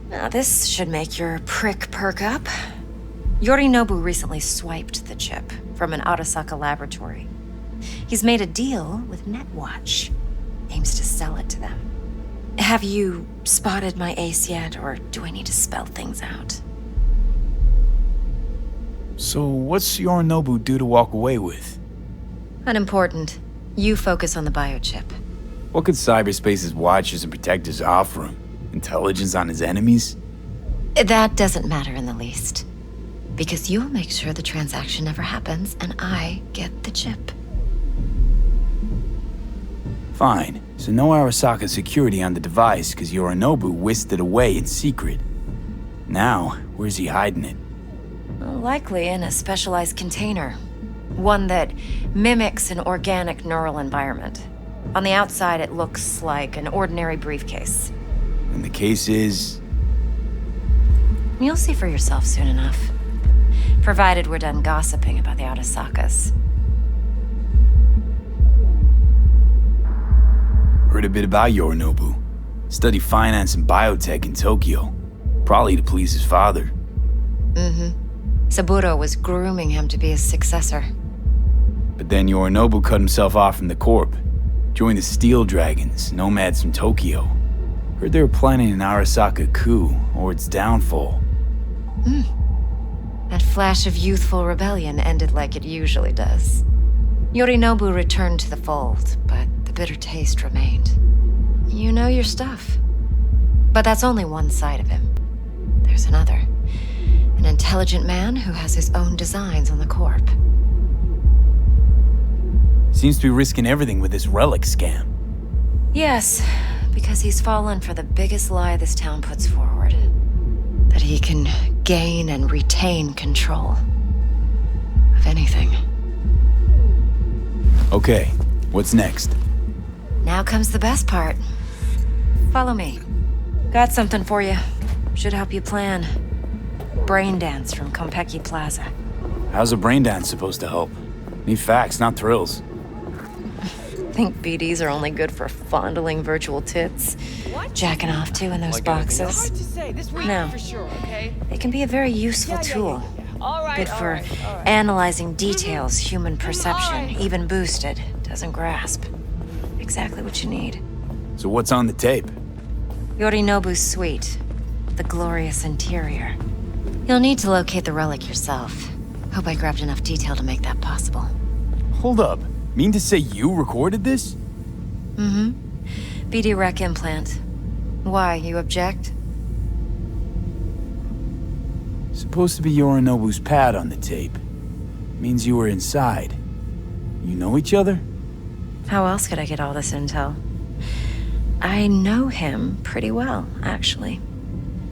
Now this should make your prick perk up. Yorinobu recently swiped the chip from an Arasaka laboratory. He's made a deal with Netwatch. Aims to sell it to them. Have you spotted my ace yet, or do I need to spell things out? So what's Yorinobu due to walk away with? Unimportant. You focus on the biochip. What could cyberspace's watchers and protectors offer him? Intelligence on his enemies? That doesn't matter in the least. Because you'll make sure the transaction never happens, and I get the chip. Fine. So no Arasaka security on the device because Yorinobu whisked it away in secret. Now, where's he hiding it? Likely in a specialized container. One that mimics an organic neural environment. On the outside, it looks like an ordinary briefcase. And the case is... You'll see for yourself soon enough. Provided we're done gossiping about the Arasakas. Heard a bit about Yorinobu. Studied finance and biotech in Tokyo. Probably to please his father. Saburo was grooming him to be his successor. But then Yorinobu cut himself off from the Corp. Joined the Steel Dragons, nomads from Tokyo. Heard they were planning an Arasaka coup, or its downfall. That flash of youthful rebellion ended like it usually does. Yorinobu returned to the fold, but the bitter taste remained. You know your stuff. But that's only one side of him. There's another. An intelligent man who has his own designs on the Corp. Seems to be risking everything with this relic scam. Yes, because he's fallen for the biggest lie this town puts forward. That he can gain and retain control of anything. Okay, what's next? Now comes the best part. Follow me. Got something for you. Should help you plan. Brain dance from Konpeki Plaza. How's a brain dance supposed to help? Need facts, not thrills. Think BDs are only good for fondling virtual tits? Jacking off to in those boxes? No. They can be a very useful tool. Good for analyzing details human perception, even boosted, doesn't grasp. Exactly what you need. So what's on the tape? Yorinobu's suite. The glorious interior. You'll need to locate the relic yourself. Hope I grabbed enough detail to make that possible. Hold up. Mean to say you recorded this? BD Rec implant. Why, you object? Supposed to be Yorinobu's pad on the tape. Means you were inside. You know each other? How else could I get all this intel? I know him pretty well, actually.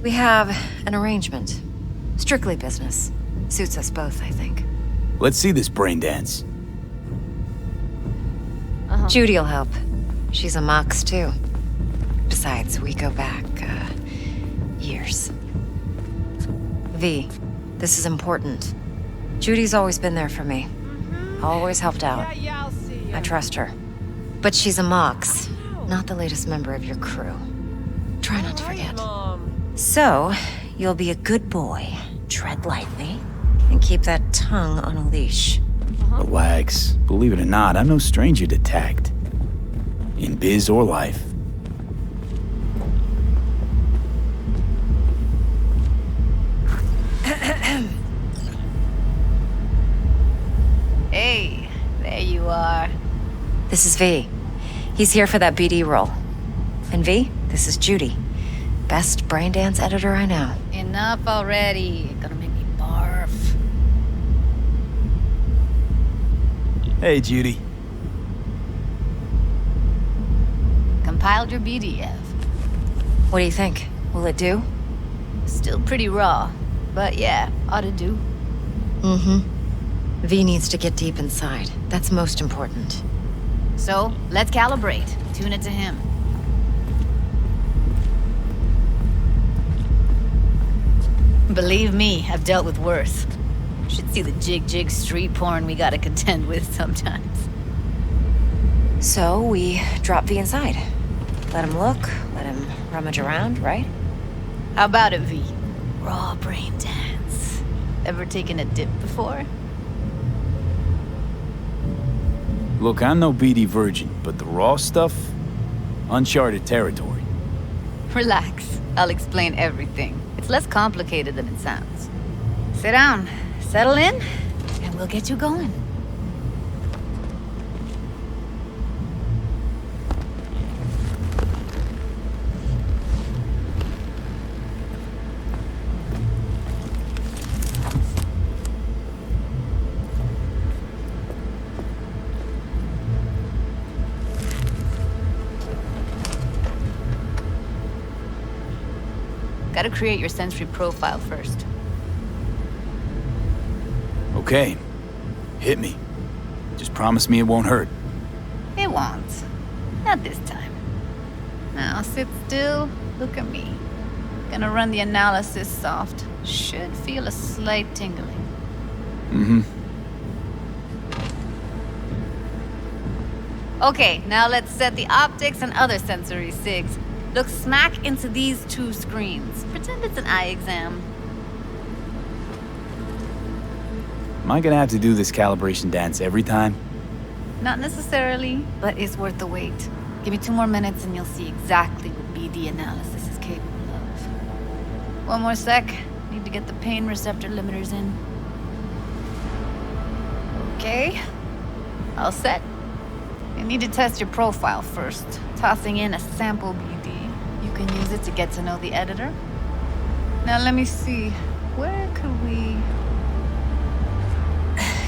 We have an arrangement. Strictly business. Suits us both, I think. Let's see this brain dance. Judy'll help. She's a Mox, too. Besides, we go back, years. V, this is important. Judy's always been there for me. Always helped out. I trust her. But she's a Mox, not the latest member of your crew. Try not to forget. So, you'll be a good boy, tread lightly, and keep that tongue on a leash. Relax. Believe it or not, I'm no stranger to tact. In biz or life. Hey, there you are. This is V. He's here for that BD role. And V, this is Judy. Best brain dance editor I know. Enough already. Gonna make me barf. Hey, Judy. Compiled your BDF. What do you think? Will it do? Still pretty raw, but yeah, ought to do. Mm-hmm. V needs to get deep inside. That's most important. So, let's calibrate. Tune it to him. Believe me, I've dealt with worse. Should see the jig street porn we gotta contend with sometimes. So we drop V inside. Let him look, let him rummage around, right? How about it, V? Raw brain dance. Ever taken a dip before? Look, I'm no BD virgin, but the raw stuff, uncharted territory. Relax. I'll explain everything. It's less complicated than it sounds. Sit down, settle in, and we'll get you going. Gotta create your sensory profile first. Okay. Hit me. Just promise me it won't hurt. It won't. Not this time. Now sit still, look at me. Gonna run the analysis soft. Should feel a slight tingling. Mm-hmm. Okay, now let's set the optics and other sensory sigs. Look smack into these two screens. Pretend it's an eye exam. Am I gonna have to do this calibration dance every time? Not necessarily, but it's worth the wait. Give me 2 more minutes and you'll see exactly what BD analysis is capable of. 1 more sec. Need to get the pain receptor limiters in. Okay. All set. You need to test your profile first. Tossing in a sample BD. You can use it to get to know the editor. Now let me see. Where could we...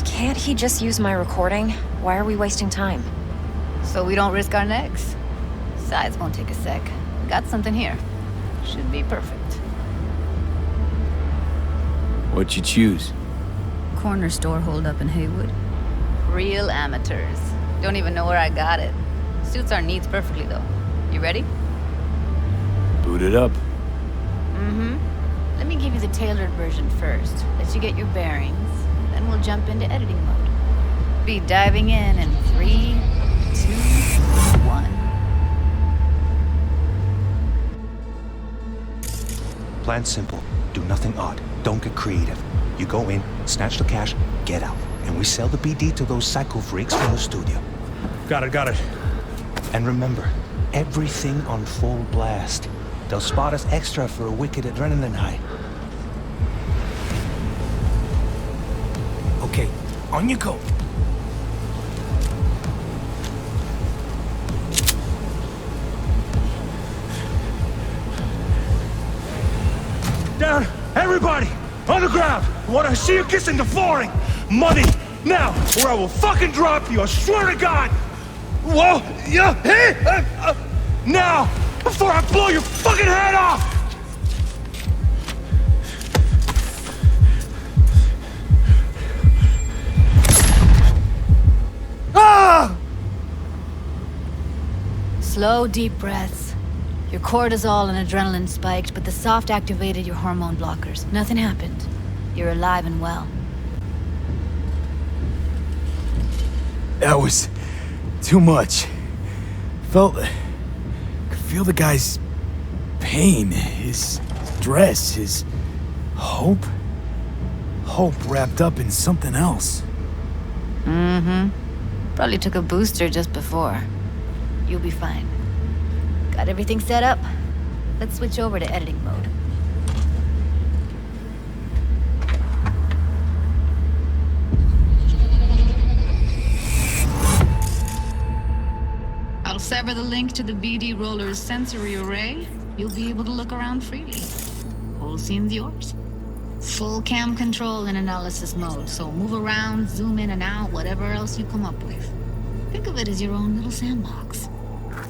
Can't he just use my recording? Why are we wasting time? So we don't risk our necks. Besides, won't take a sec. Got something here. Should be perfect. What'd you choose? Corner store holdup in Haywood. Real amateurs. Don't even know where I got it. Suits our needs perfectly, though. You ready? Boot it up. Mm-hmm. Let me give you the tailored version first. Let you get your bearings. Then we'll jump into editing mode. Be diving in 3, 2, 1. Plan simple. Do nothing odd. Don't get creative. You go in, snatch the cash, get out. And we sell the BD to those psycho freaks from the studio. Got it. And remember, everything on full blast. They'll spot us extra for a wicked adrenaline high. Okay, on you go. Down, everybody! On the ground! I wanna see you kissing the flooring! Money! Now, or I will fucking drop you, I swear to God! Whoa! Yeah! Hey! Now! Before I blow your fucking head off! Ah! Slow, deep breaths. Your cortisol and adrenaline spiked, but the soft activated your hormone blockers. Nothing happened. You're alive and well. That was too much. Could feel the guy's pain, his stress, his hope. Hope wrapped up in something else. Mm-hmm. Probably took a booster just before. You'll be fine. Got everything set up? Let's switch over to editing mode. I'll sever the link to the BD Roller's sensory array. You'll be able to look around freely. Whole scene's yours. Full cam control in analysis mode, so move around, zoom in and out, whatever else you come up with. Think of it as your own little sandbox.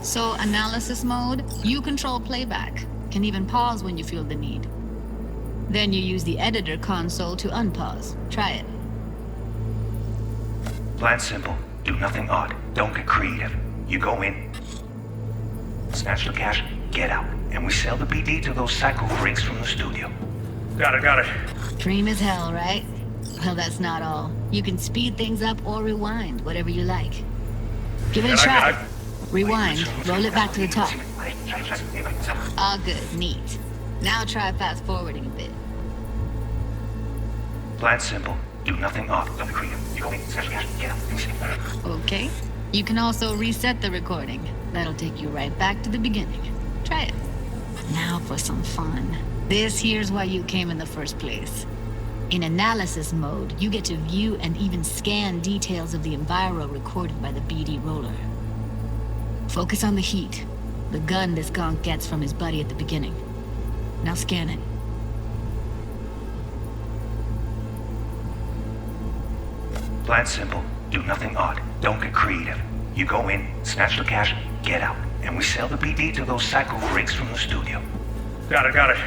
So analysis mode, you control playback. Can even pause when you feel the need. Then you use the editor console to unpause. Try it. Plan simple. Do nothing odd. Don't get creative. You go in, snatch the cash, get out, and we sell the BD to those psycho freaks from the studio. Got it. Dream as hell, right? Well, that's not all. You can speed things up or rewind, whatever you like. Give it a try. Rewind. Roll it back to the top. All good. Neat. Now try fast forwarding a bit. Plan simple. Do nothing odd. Don't be creative. You go in, snatch the cash, get out, and we sell it. Okay. You can also reset the recording. That'll take you right back to the beginning. Try it. Now for some fun. This here's why you came in the first place. In analysis mode, you get to view and even scan details of the enviro recorded by the BD roller. Focus on the heat, the gun this gonk gets from his buddy at the beginning. Now scan it. Plan simple. Do nothing odd. Don't get creative. You go in, snatch the cash, get out, and we sell the BD to those psycho freaks from the studio. Got it.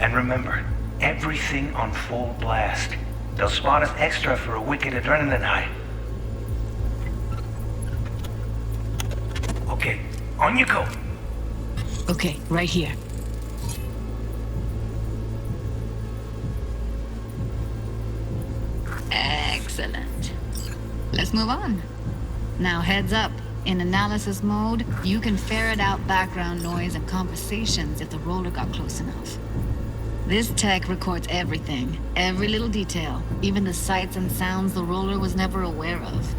And remember, everything on full blast. They'll spot us extra for a wicked adrenaline high. Okay, on you go. Okay, right here. Excellent. Let's move on. Now heads up. In analysis mode, you can ferret out background noise and conversations if the roller got close enough. This tech records everything, every little detail, even the sights and sounds the roller was never aware of.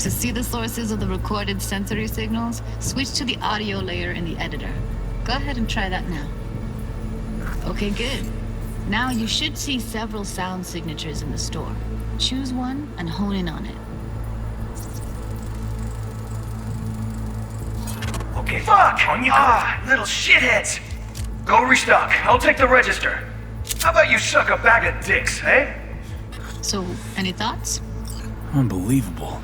To see the sources of the recorded sensory signals, switch to the audio layer in the editor. Go ahead and try that now. Okay, good. Now you should see several sound signatures in the store. Choose one and hone in on it. Okay. Fuck! On you go. Little shitheads! Go restock. I'll take the register. How about you suck a bag of dicks, eh? So, any thoughts? Unbelievable.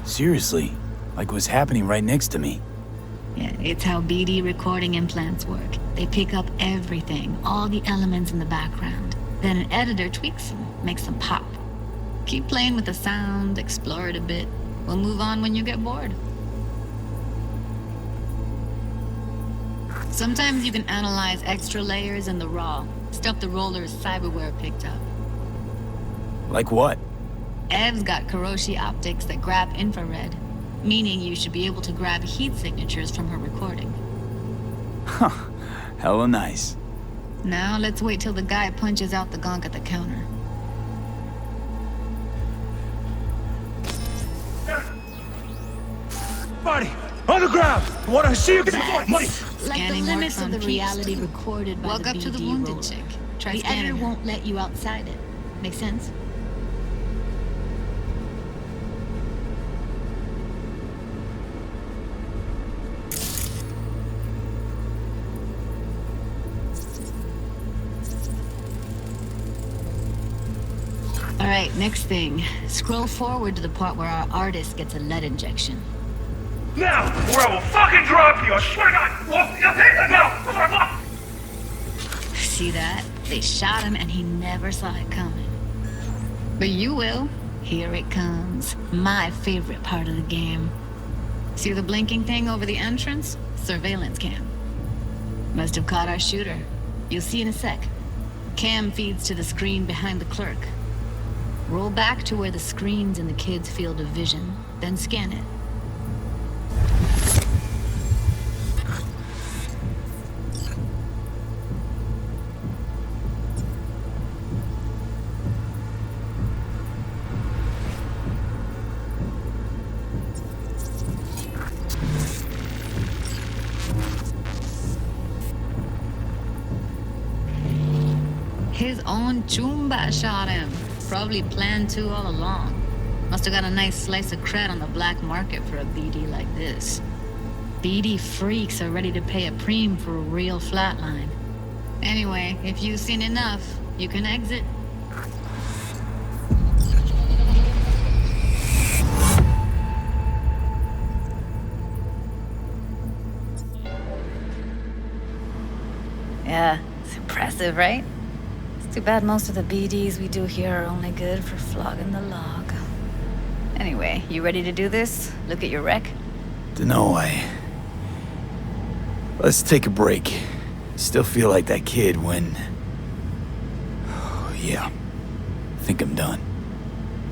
Seriously, like what's happening right next to me. Yeah, it's how BD recording implants work. They pick up everything, all the elements in the background. Then an editor tweaks them, makes them pop. Keep playing with the sound, explore it a bit. We'll move on when you get bored. Sometimes you can analyze extra layers in the raw, stuff the roller's cyberware picked up. Like what? Ev's got Kiroshi optics that grab infrared, meaning you should be able to grab heat signatures from her recording. Huh. Hella nice. Now let's wait till the guy punches out the gonk at the counter. Buddy, on the ground! I want to see you get the money! Like the limits of the reality recorded by Walk up to the wounded chick. The editor won't let you outside it. Make sense? Alright, next thing. Scroll forward to the part where our artist gets a lead injection. Now, or I will fucking drop you, I swear to God! Now! See that? They shot him and he never saw it coming. But you will. Here it comes. My favorite part of the game. See the blinking thing over the entrance? Surveillance cam. Must have caught our shooter. You'll see in a sec. Cam feeds to the screen behind the clerk. Roll back to where the screen's in the kid's field of vision, then scan it. His own Chumba shot him. Probably planned to all along. Must have got a nice slice of cred on the black market for a BD like this. BD freaks are ready to pay a preem for a real flatline. Anyway, if you've seen enough, you can exit. Yeah, it's impressive, right? Too bad most of the BDs we do here are only good for flogging the log. Anyway, you ready to do this? Look at your wreck? Dunno, Let's take a break. Still feel like that kid when... Oh, yeah. Think I'm done.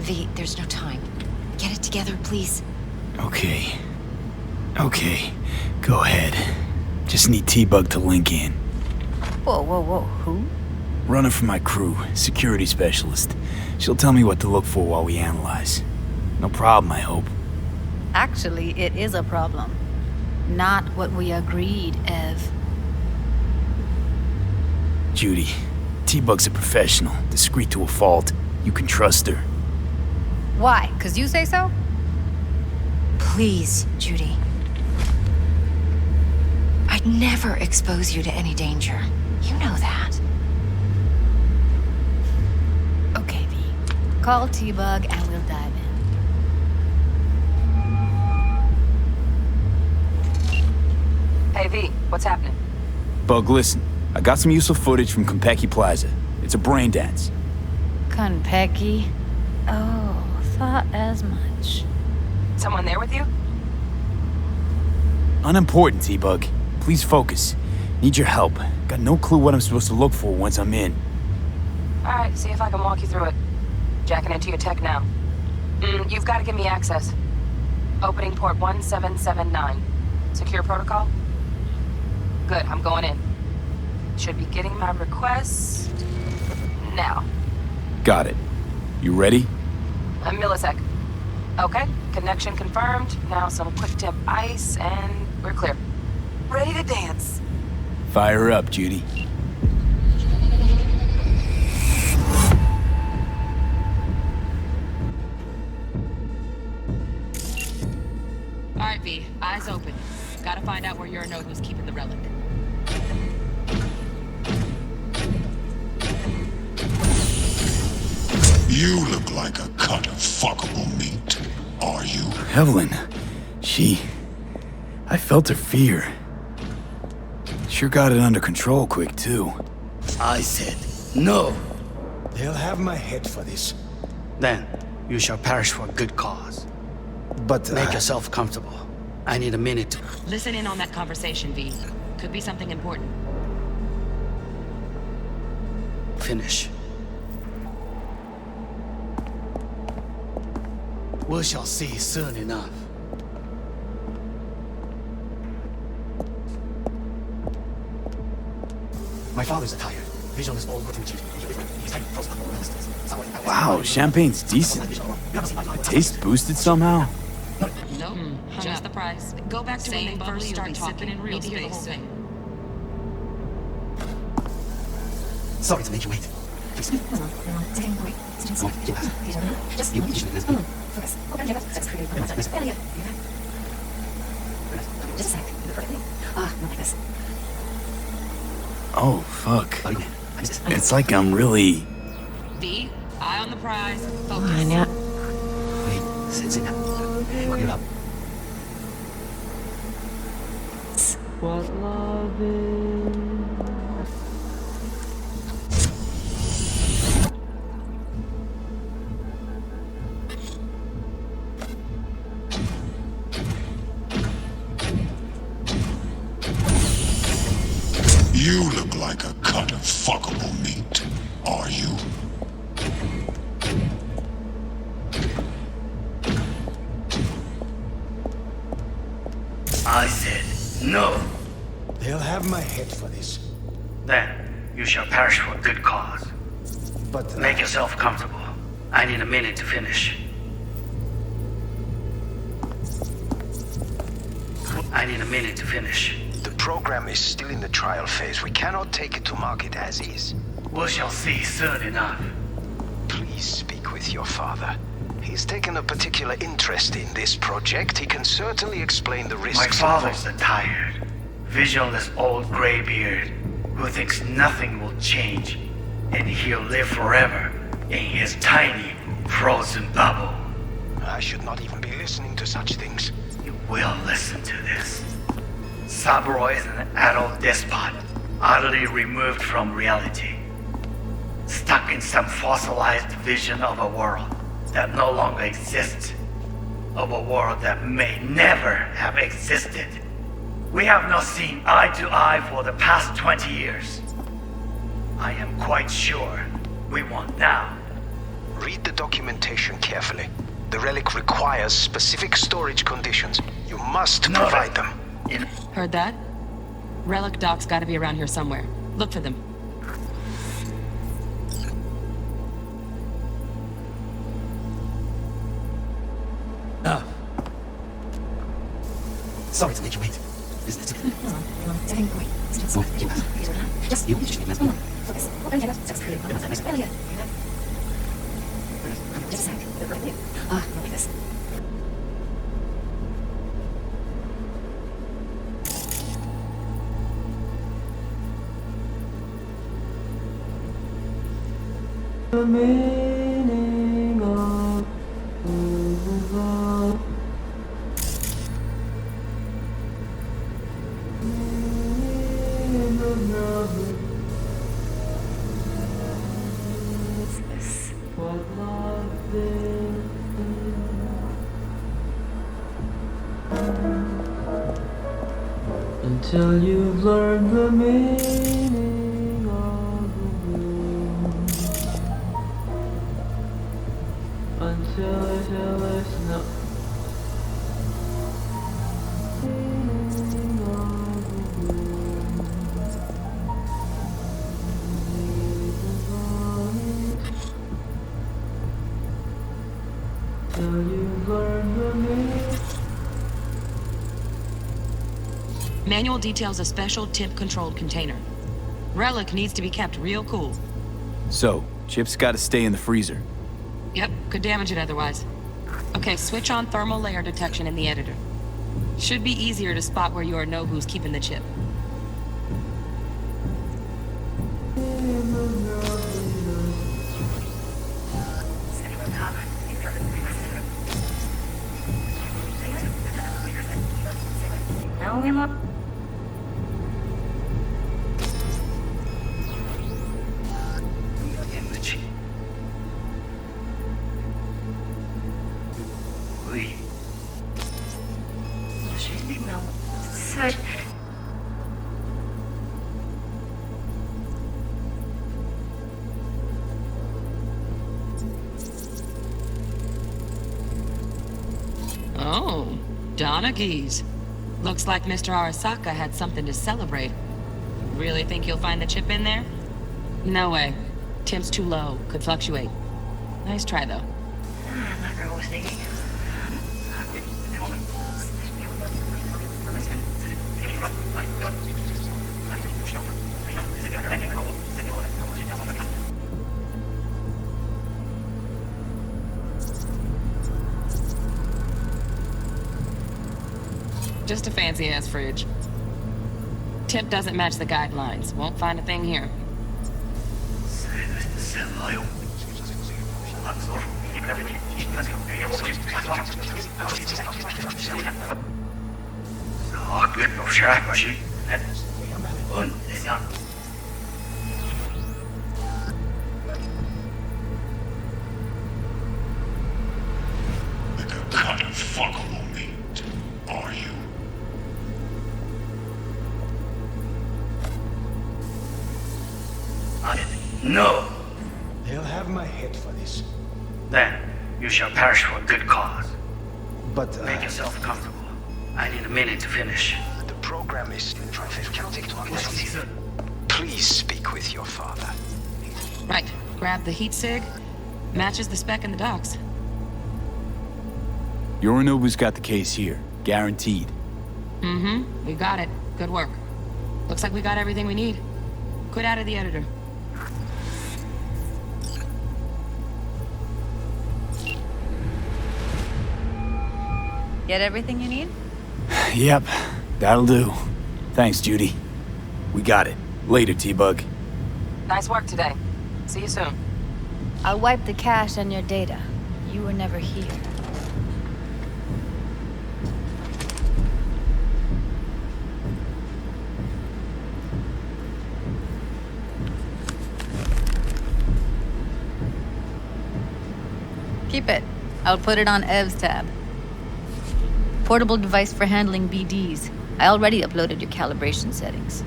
V, there's no time. Get it together, please. Okay. Okay. Go ahead. Just need T-Bug to link in. Whoa, whoa, whoa. Who? Runner for my crew. Security specialist. She'll tell me what to look for while we analyze. No problem, I hope. Actually, it is a problem. Not what we agreed, Ev. Judy, T-Bug's a professional, discreet to a fault. You can trust her. Why? 'Cause you say so? Please, Judy. I'd never expose you to any danger. You know that. Okay, V. Call T-Bug and we'll dive in. Hey, V, what's happening? Bug, listen. I got some useful footage from Konpeki Plaza. It's a brain dance. Konpeki? Oh, thought as much. Someone there with you? Unimportant, T-Bug. Please focus. Need your help. Got no clue what I'm supposed to look for once I'm in. Alright, see if I can walk you through it. Jacking into your tech now. You've got to give me access. Opening port 1779. Secure protocol? Good, I'm going in. Should be getting my request now. Got it. You ready? A millisec. Okay, connection confirmed. Now some quick tip ice and we're clear. Ready to dance. Fire her up, Judy. Alright, V. Eyes open. Gotta find out where Yorinobu's keeping the relic. You look like a cut of fuckable meat, are you? Evelyn, I felt her fear. Sure got it under control quick, too. I said, no. They'll have my head for this. Then, you shall perish for a good cause. But make yourself comfortable. I need a minute to... Listen in on that conversation, V. Could be something important. finish. We shall see soon enough. My father's a tired. Vision is all rotten cheese. Wow, champagne's decent. The taste boosted somehow? Nope, just the price. Go back to when they first start talking in real space. Sorry to make you wait. Please. Oh, fuck. It's like I'm really... V, eye on the prize. Focus. Sit down. Look it up. What love is. You look like a cut of fuckable meat, are you? I said no. They'll have my head for this. Then you shall perish for a good cause. But make yourself comfortable. I need a minute to finish. The program is still in the trial phase. We cannot take it to market as is. We shall see soon enough. Please speak with your father. He's taken a particular interest in this project. He can certainly explain the risks. My father's a tired, visionless old graybeard who thinks nothing will change, and he'll live forever in his tiny, frozen bubble. I should not even be listening to such things. You will listen to this. Cyberware is an adult despot, utterly removed from reality. stuck in some fossilized vision of a world that no longer exists, of a world that may never have existed. We have not seen eye to eye for the past 20 years. I am quite sure we won't now. Read the documentation carefully. The relic requires specific storage conditions. You must provide them. Heard that? Relic doc's gotta be around here somewhere. Look for them. Sorry to make you wait. Isn't it? The meaning of love. What love is. Until you've learned the meaning of the moon. Until it's not. Manual details a special temp-controlled container. Relic needs to be kept real cool. So, Chip's gotta stay in the freezer. Yep, could damage it otherwise. Okay, switch on thermal layer detection in the editor. Should be easier to spot where Yorinobu's keeping the chip. Oh, Donaghy's. Looks like Mr. Arasaka had something to celebrate. Really think you'll find the chip in there? No way. Temp's too low. Could fluctuate. Nice try, though. Just a fancy-ass fridge. Tip doesn't match the guidelines. Won't find a thing here. Like a cut of fuckable meat, are you? No! They'll have my head for this. Then, you shall perish for a good cause. But, Make yourself comfortable. I need a minute to finish. The program is intrusive. Cannot take too long. Please speak with your father. Right. Grab the heat sig. Matches the spec in the docs. Yorinobu's got the case here. Guaranteed. Mm-hmm. We got it. Good work. Looks like we got everything we need. Quit out of the editor. Get everything you need? Yep, that'll do. Thanks, Judy. We got it. Later, T-Bug. Nice work today. See you soon. I'll wipe the cache on your data. You were never here. Keep it. I'll put it on Ev's tab. Portable device for handling BDs. I already uploaded your calibration settings.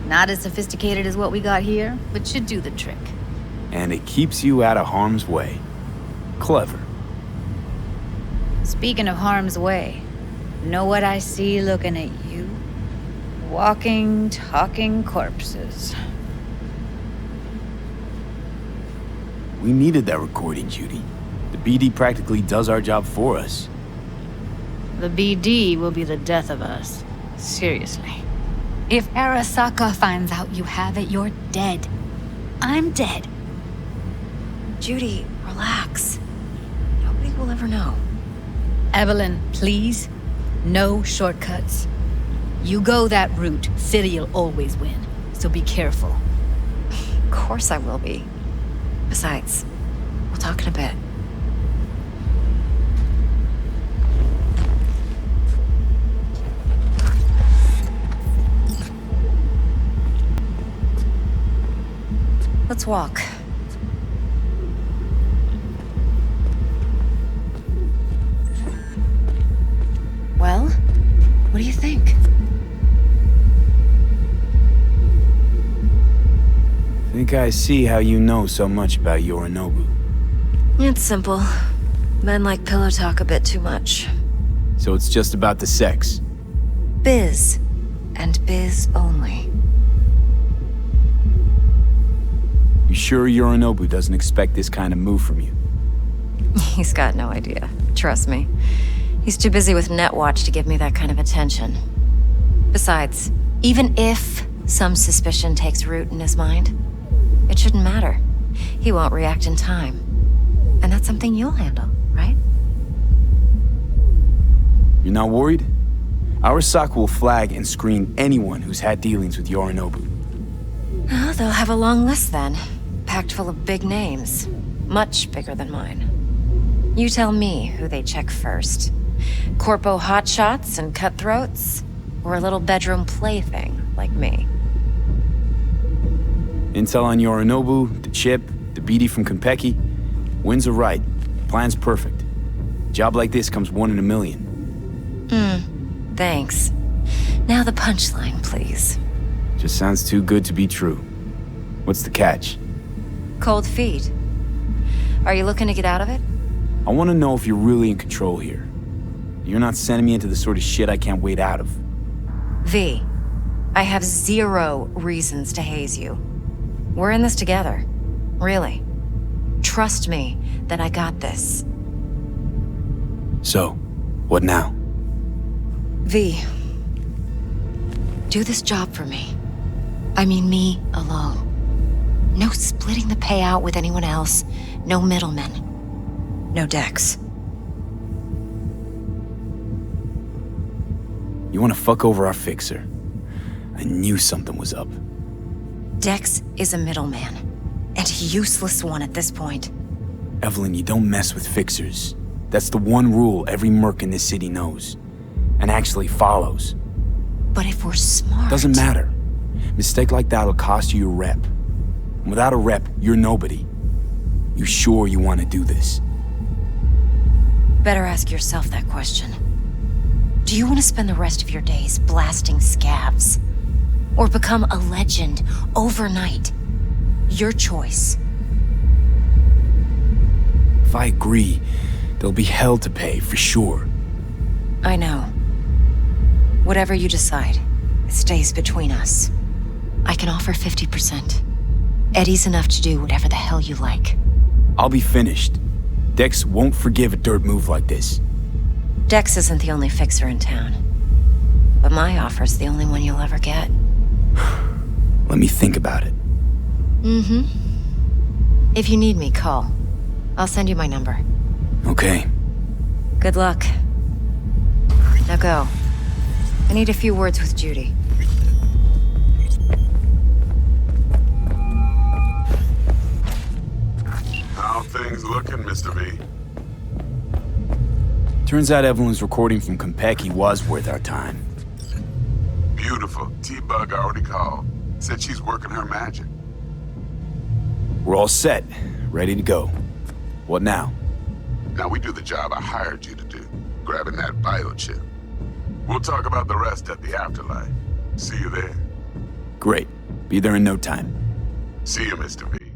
Not as sophisticated as what we got here, but should do the trick. And it keeps you out of harm's way. Clever. Speaking of harm's way, know what I see looking at you? Walking, talking corpses. We needed that recording, Judy. The BD practically does our job for us. The BD will be the death of us. Seriously. If Arasaka finds out you have it, you're dead. I'm dead. Judy, relax. Nobody will ever know. Evelyn, please. No shortcuts. You go that route, City'll always win. So be careful. Of course I will be. Besides, we'll talk in a bit. Let's walk. Well, what do you think? I think I see how you know so much about Yorinobu. It's simple. Men like pillow talk a bit too much. So it's just about the sex. Biz. And biz only. You sure Yorinobu doesn't expect this kind of move from you? He's got no idea. Trust me. He's too busy with Netwatch to give me that kind of attention. Besides, even if some suspicion takes root in his mind, it shouldn't matter. He won't react in time. And that's something you'll handle, right? You're not worried? Arasaka will flag and screen anyone who's had dealings with Yorinobu. Well, they'll have a long list then. Packed full of big names. Much bigger than mine. You tell me who they check first. Corpo hotshots and cutthroats? Or a little bedroom plaything like me? Intel on Yorinobu, the chip, the BD from Konpeki. Winds are right. Plan's perfect. Job like this comes 1 in a million. Thanks. Now the punchline, please. Just sounds too good to be true. What's the catch? Cold feet. Are you looking to get out of it? I want to know if you're really in control here. You're not sending me into the sort of shit I can't wait out of. V, I have 0 reasons to haze you. We're in this together. Really. Trust me that I got this. So, what now? V, do this job for me. I mean me alone. No splitting the payout with anyone else. No middlemen. No Dex. You want to fuck over our fixer? I knew something was up. Dex is a middleman. And a useless one at this point. Evelyn, you don't mess with fixers. That's the one rule every merc in this city knows. And actually follows. But if we're smart... Doesn't matter. Mistake like that'll cost you your rep. And without a rep, you're nobody. You sure you want to do this? Better ask yourself that question. Do you want to spend the rest of your days blasting scabs? Or become a legend overnight? Your choice. If I agree, there'll be hell to pay, for sure. I know. Whatever you decide, it stays between us. I can offer 50%. Eddie's enough to do whatever the hell you like. I'll be finished. Dex won't forgive a dirt move like this. Dex isn't the only fixer in town. But my offer's the only one you'll ever get. Let me think about it. If you need me, call. I'll send you my number. Okay. Good luck. Now go. I need a few words with Judy. How things looking, Mr. V? Turns out Evelyn's recording from Konpeki was worth our time. Beautiful. T-Bug already called. Said she's working her magic. We're all set. Ready to go. What now? Now we do the job I hired you to do, grabbing that biochip. We'll talk about the rest at the afterlife. See you there. Great. Be there in no time. See you, Mr. V.